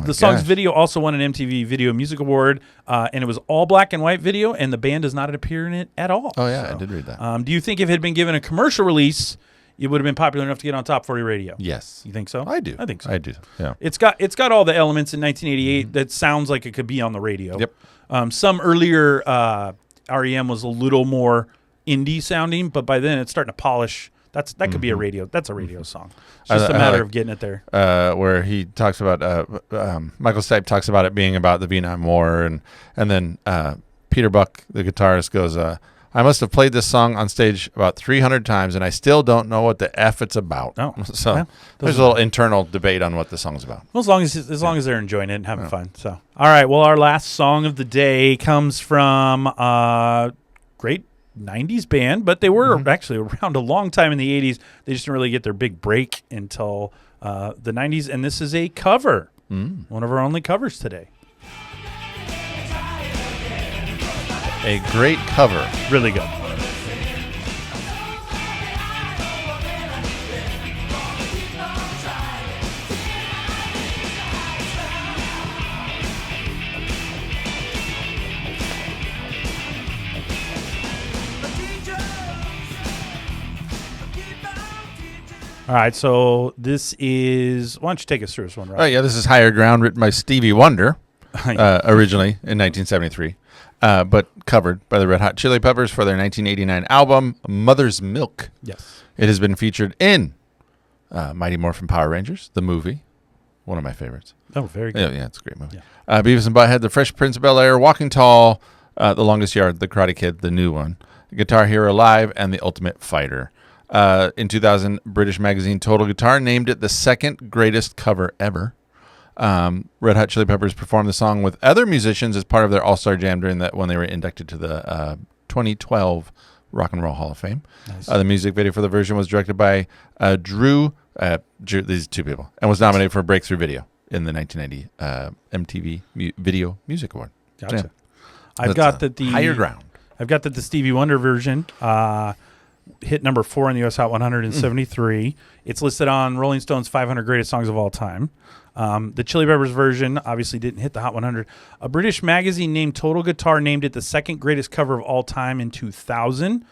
The song's video also won an MTV Video Music Award, and it was all black and white video, and the band does not appear in it at all. Oh yeah, I did read that. Do you think if it had been given a commercial release, it would have been popular enough to get on Top 40 radio? Yes. You think so? I do. I think so. I do. Yeah. It's got all the elements in 1988 that sounds like it could be on the radio. Yep. Some earlier REM was a little more indie sounding, but by then it's starting to polish. That could be a radio. That's a radio song. It's just a matter of getting it there. Where he talks about Michael Stipe talks about it being about the Vietnam War, and then Peter Buck, the guitarist, goes, "I must have played this song on stage about 300 times, and I still don't know what the F it's about." Oh, so there's a little internal debate on what the song's about. Well, as long as they're enjoying it and having fun. So, all right. Well, our last song of the day comes from great 90s band, but they were actually around a long time in the 80s. They just didn't really get their big break until the 90s, and this is a cover. One of our only covers today. A great cover. Really good. All right, so this is... Why don't you take us through this one, Rob? Oh, yeah, this is Higher Ground, written by Stevie Wonder, originally in 1973, but covered by the Red Hot Chili Peppers for their 1989 album, Mother's Milk. Yes. It has been featured in Mighty Morphin Power Rangers, the movie, one of my favorites. Oh, very good. Yeah, it's a great movie. Yeah. Beavis and Butthead, The Fresh Prince of Bel-Air, Walking Tall, The Longest Yard, The Karate Kid, the new one, Guitar Hero Live, and The Ultimate Fighter. In 2000, British magazine Total Guitar named it the second greatest cover ever. Red Hot Chili Peppers performed the song with other musicians as part of their All-Star Jam during that when they were inducted to the 2012 Rock and Roll Hall of Fame. Nice. The music video for the version was directed by Drew, these two people, and was nominated for a Breakthrough Video in the 1990 MTV Video Music Award. Gotcha. So, I've got that the higher ground. I've got that the Stevie Wonder version hit number 4 in the U.S. Hot 100 in 73. It's listed on Rolling Stone's 500 Greatest Songs of All Time. The Chili Peppers version obviously didn't hit the Hot 100. A British magazine named Total Guitar named it the second greatest cover of all time in 2000.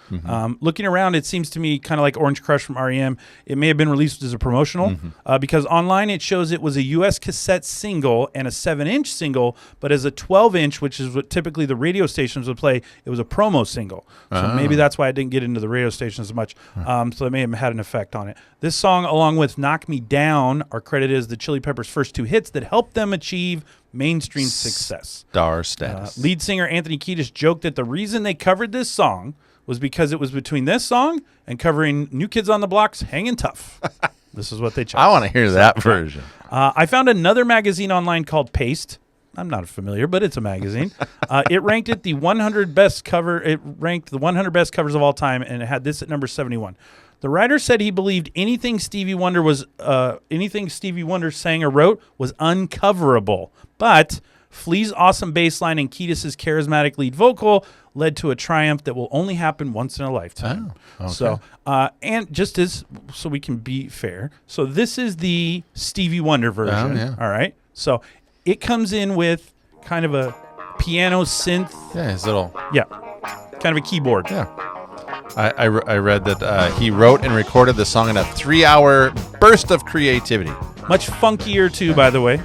Looking around, it seems to me kind of like Orange Crush from R.E.M. It may have been released as a promotional because online it shows it was a U.S. cassette single and a 7-inch single, but as a 12-inch, which is what typically the radio stations would play, it was a promo single. So maybe that's why it didn't get into the radio stations as much. So it may have had an effect on it. This song, along with Knock Me Down, are credited as the Chili Peppers' first 2 hits that helped them achieve mainstream success. Star status. Lead singer Anthony Kiedis joked that the reason they covered this song was because it was between this song and covering New Kids on the Block's Hangin' Tough. This is what they chose. I want to hear that version. I found another magazine online called Paste. I'm not familiar, but it's a magazine. It ranked it the 100 best cover. It ranked the 100 best covers of all time, and it had this at number 71. The writer said he believed anything Stevie Wonder sang or wrote was uncoverable, but Flea's awesome bass line and Kiedis' charismatic lead vocal led to a triumph that will only happen once in a lifetime. Oh, okay. So, and just as so we can be fair, so this is the Stevie Wonder version. Oh, yeah. All right, so it comes in with kind of a piano synth. Yeah, his little. Yeah, kind of a keyboard. Yeah. I read that he wrote and recorded the song in a 3-hour burst of creativity. Much funkier too, by the way.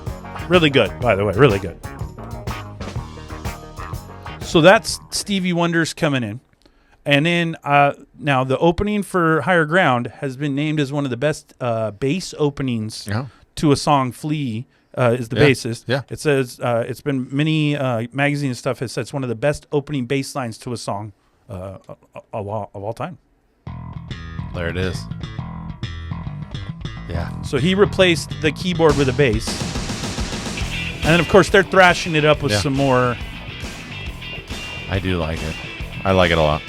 Really good, by the way. Really good. So that's Stevie Wonder's coming in. And then now the opening for Higher Ground has been named as one of the best bass openings to a song. Flea is the bassist. Yeah. It says it's been many magazine and stuff has said it's one of the best opening bass lines to a song of all time. There it is. Yeah. So he replaced the keyboard with a bass. And then, of course, they're thrashing it up with some more. I do like it. I like it a lot.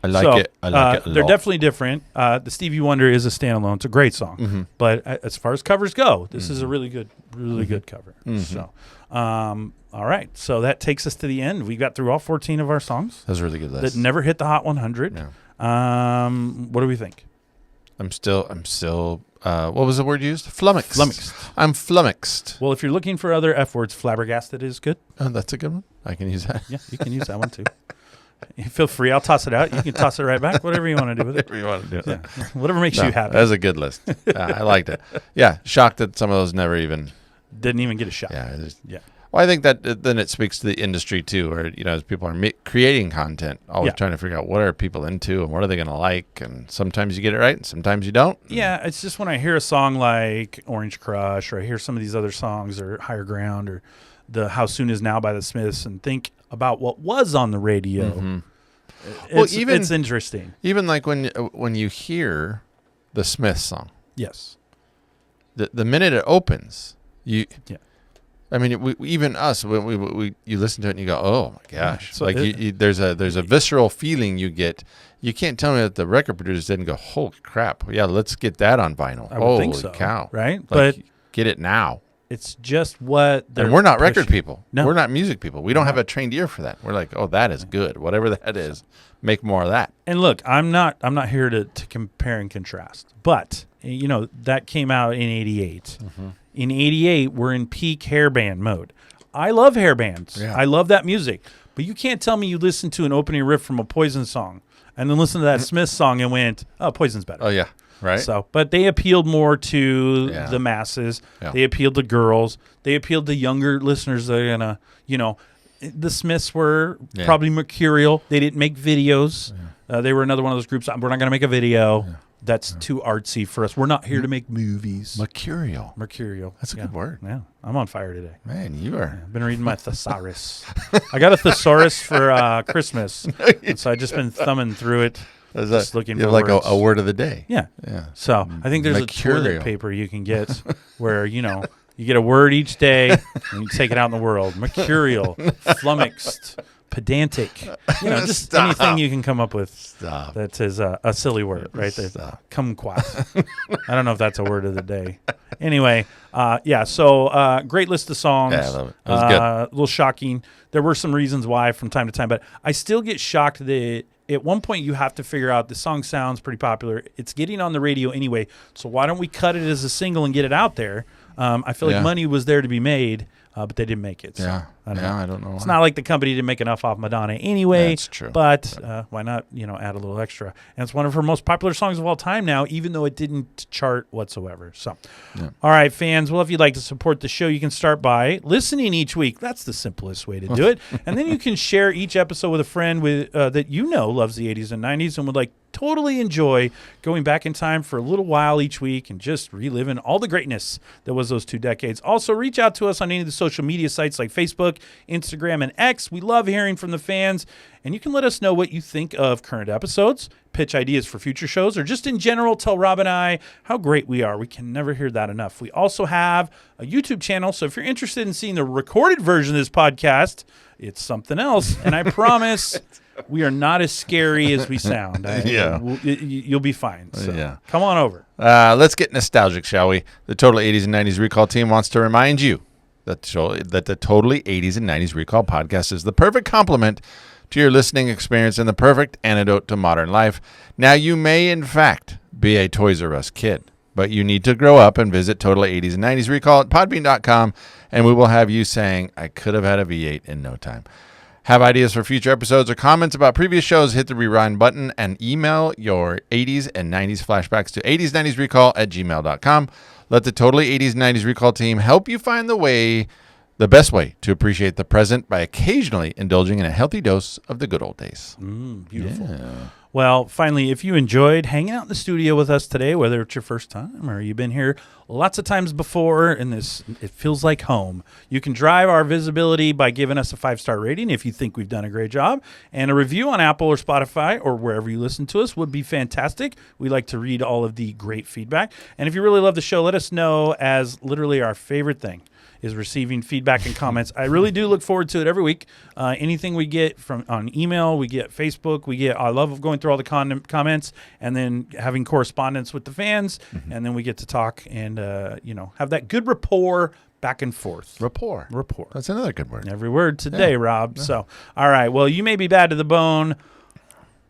I like it a lot. They're definitely different. The Stevie Wonder is a standalone. It's a great song. But as far as covers go, this is a really good cover. So, all right. So that takes us to the end. We got through all 14 of our songs. That was a really good list. That never hit the Hot 100. Yeah. What do we think? I'm still. What was the word used? Flummoxed. I'm flummoxed. Well, if you're looking for other F words, flabbergasted is good. Oh, that's a good one. I can use that. Yeah, you can use that one too. You feel free. I'll toss it out. You can toss it right back. Whatever you want to do with it. Whatever you want to do. Yeah. Whatever makes you happy. That was a good list. I liked it. Yeah, shocked that some of those never even didn't even get a shot. Yeah. Well, I think that then it speaks to the industry too, where as people are creating content, always trying to figure out what are people into and what are they going to like, and sometimes you get it right, and sometimes you don't. Yeah, it's just when I hear a song like Orange Crush, or I hear some of these other songs, or Higher Ground, or the How Soon Is Now by the Smiths, and think about what was on the radio. It's interesting. Even like when you hear the Smiths song, yes, the minute it opens, I mean, even us, when you listen to it and you go, "Oh my gosh!" So there's a visceral feeling you get. You can't tell me that the record producers didn't go, "Holy crap! Yeah, let's get that on vinyl." I would think so, cow! Right? But get it now. It's just what and we're not record people. No, we're not music people. We don't have a trained ear for that. We're like, "Oh, that is good. Whatever that is, make more of that." And look, I'm not here to compare and contrast, but that came out in '88. In '88, we're in peak hairband mode. I love hair bands. Yeah. I love that music. But you can't tell me you listened to an opening riff from a Poison song and then listen to that Smith song and went, "Oh, Poison's better." Oh, yeah. Right. So, but they appealed more to the masses. Yeah. They appealed to girls. They appealed to younger listeners that are going to, the Smiths were probably mercurial. They didn't make videos. Yeah. They were another one of those groups. We're not going to make a video. That's too artsy for us. We're not here to make movies. Mercurial. Mercurial. That's a good word. Yeah, I'm on fire today. Man, you are. I've been reading my thesaurus. I got a thesaurus for Christmas, and so I've just been thumbing through it, just looking for like words. a word of the day. Yeah. Yeah. So I think there's Mercurial. a toilet paper you can get where, you get a word each day and you take it out in the world. Mercurial, flummoxed, pedantic, just Stop. anything you can come up with Stop. that is a silly word, right? Stop. Kumquat. I don't know if that's a word of the day. Anyway, so great list of songs. Yeah, I love it. That was good. A little shocking. There were some reasons why from time to time, but I still get shocked that at one point you have to figure out the song sounds pretty popular. It's getting on the radio anyway, so why don't we cut it as a single and get it out there? I feel like money was there to be made, but they didn't make it. So I don't know. It's not like the company didn't make enough off Madonna anyway. That's true. But why not, add a little extra? And it's one of her most popular songs of all time now, even though it didn't chart whatsoever. So, all right, fans. Well, if you'd like to support the show, you can start by listening each week. That's the simplest way to do it. And then you can share each episode with a friend that loves the 80s and 90s and would totally enjoy going back in time for a little while each week and just reliving all the greatness that was those 2 decades. Also, reach out to us on any of the social media sites like Facebook, Instagram, and X. We love hearing from the fans, and you can let us know what you think of current episodes, pitch ideas for future shows, or just in general tell Rob and I how great we are. We can never hear that enough. We also have a YouTube channel, so if you're interested in seeing the recorded version of this podcast, it's something else, and I promise we are not as scary as we sound. You'll be fine. So come on over. Let's get nostalgic, shall we? The Total 80s and 90s Recall team wants to remind you that the Totally 80s and 90s Recall podcast is the perfect complement to your listening experience and the perfect antidote to modern life. Now, you may, in fact, be a Toys R Us kid, but you need to grow up and visit Total 80s and 90s Recall at podbean.com, and we will have you saying, I could have had a V8 in no time. Have ideas for future episodes or comments about previous shows, hit the rewind button and email your 80s and 90s flashbacks to 80s90srecall@gmail.com. Let the Totally 80s and 90s Recall team help you find the best way to appreciate the present by occasionally indulging in a healthy dose of the good old days. Beautiful. Yeah. Well, finally, if you enjoyed hanging out in the studio with us today, whether it's your first time or you've been here lots of times before and it feels like home, you can drive our visibility by giving us a 5-star rating if you think we've done a great job. And a review on Apple or Spotify or wherever you listen to us would be fantastic. We like to read all of the great feedback. And if you really love the show, let us know, as literally our favorite thing is receiving feedback and comments. I really do look forward to it every week. Anything we get on email, we get Facebook, I love going through all the comments and then having correspondence with the fans, and then we get to talk and have that good rapport back and forth. Rapport. That's another good word. Every word today, Rob. Yeah. So, all right. Well, you may be bad to the bone,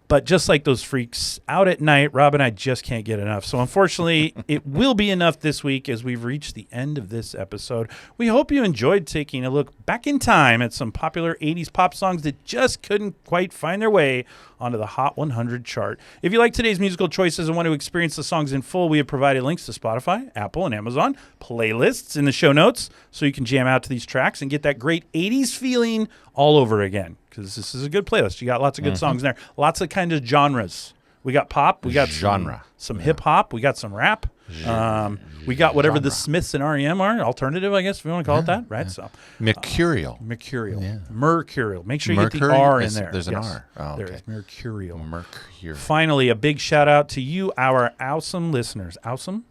but just like those freaks out at night, Rob and I just can't get enough. So unfortunately, it will be enough this week as we've reached the end of this episode. We hope you enjoyed taking a look back in time at some popular 80s pop songs that just couldn't quite find their way onto the Hot 100 chart. If you like today's musical choices and want to experience the songs in full, we have provided links to Spotify, Apple, and Amazon playlists in the show notes so you can jam out to these tracks and get that great 80s feeling all over again, because this is a good playlist. You got lots of good songs in there, lots of kind of genres. We got pop, we got some hip hop, we got some rap. We got whatever the Smiths and R.E.M. are, alternative, I guess, if you want to call it that, right? So Mercurial. Yeah. Mercurial. Make sure you get the R in there. There's an R. Oh, okay. There is Mercurial. Mercurial. Finally, a big shout out to you, our awesome listeners. Awesome?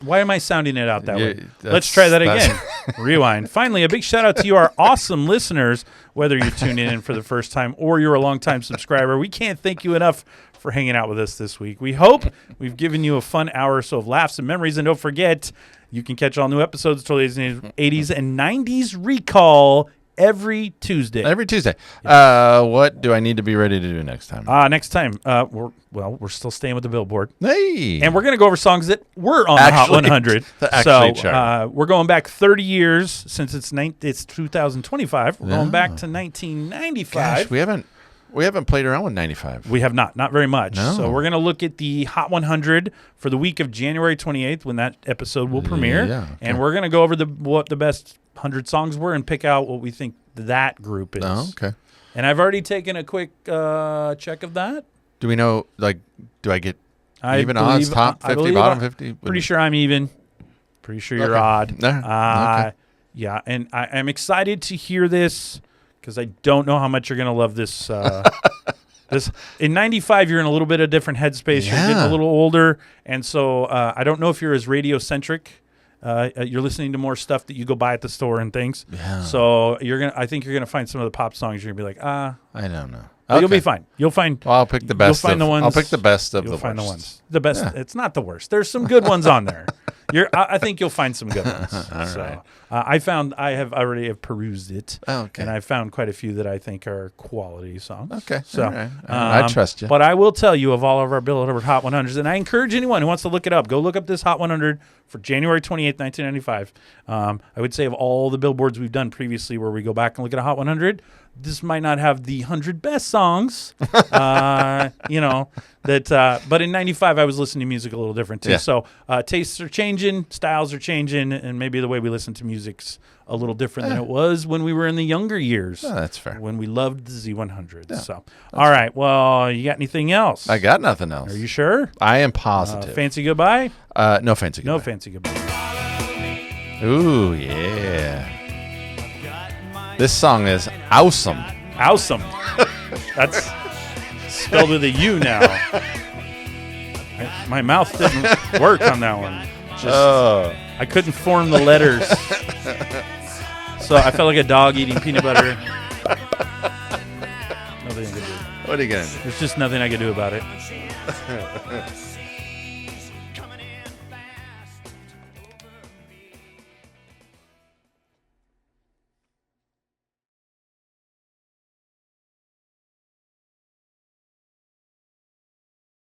Why am I sounding it out that way? Let's try that again. Rewind. Finally, a big shout out to you, our awesome listeners, whether you're tuning in for the first time or you're a longtime subscriber. We can't thank you enough for hanging out with us this week. We hope we've given you a fun hour or so of laughs and memories. And don't forget, you can catch all new episodes of Totally 80s and 90s Recall every Tuesday. What do I need to be ready to do next time? Next time, we're still staying with the Billboard. Hey! And we're going to go over songs that were on the Hot 100. We're going back 30 years since it's 2025. We're going back to 1995. Gosh, we haven't played around with 95. We have not very much. No. So we're going to look at the Hot 100 for the week of January 28th when that episode will premiere. Yeah, okay. And we're going to go over what the best 100 songs were and pick out what we think that group is. Oh, okay. And I've already taken a quick check of that. Do we know, do I get Even odds, top 50, bottom 50? Pretty sure I'm even. Pretty sure you're odd. Okay. Yeah, and I'm excited to hear this because I don't know how much you're going to love this. This in '95, you're in a little bit of different headspace. Yeah. You're getting a little older, and so I don't know if you're as radio centric. You're listening to more stuff that you go buy at the store and things. Yeah. So I think you're gonna find some of the pop songs. You're gonna be like, I don't know. But you'll be fine. You'll find. Well, I'll pick the best. You'll find the ones. I'll pick the best of You'll the find worst. the ones. The best. Yeah. It's not the worst. There's some good ones on there. I think you'll find some good ones. All right. I have already perused it. Oh, okay. And I found quite a few that I think are quality songs. Okay. So All right. I trust you. But I will tell you of all of our Billboard Hot 100s, and I encourage anyone who wants to look it up, go look up this Hot 100 for January 28th, 1995. I would say of all the billboards we've done previously where we go back and look at a Hot 100, this might not have the 100 best songs, but in 95, I was listening to music a little different too. Yeah. So tastes are changing, styles are changing, and maybe the way we listen to music's a little different than it was when we were in the younger years. Oh, that's fair. When we loved the Z100s. So, all right. Well, you got anything else? I got nothing else. Are you sure? I am positive. Fancy goodbye? No fancy goodbye. No fancy goodbye. Ooh, yeah. This song is awesome. Awesome. That's spelled with a U now. My mouth didn't work on that one. I couldn't form the letters. So I felt like a dog eating peanut butter. Nothing I could do. What are you going to do? There's just nothing I could do about it.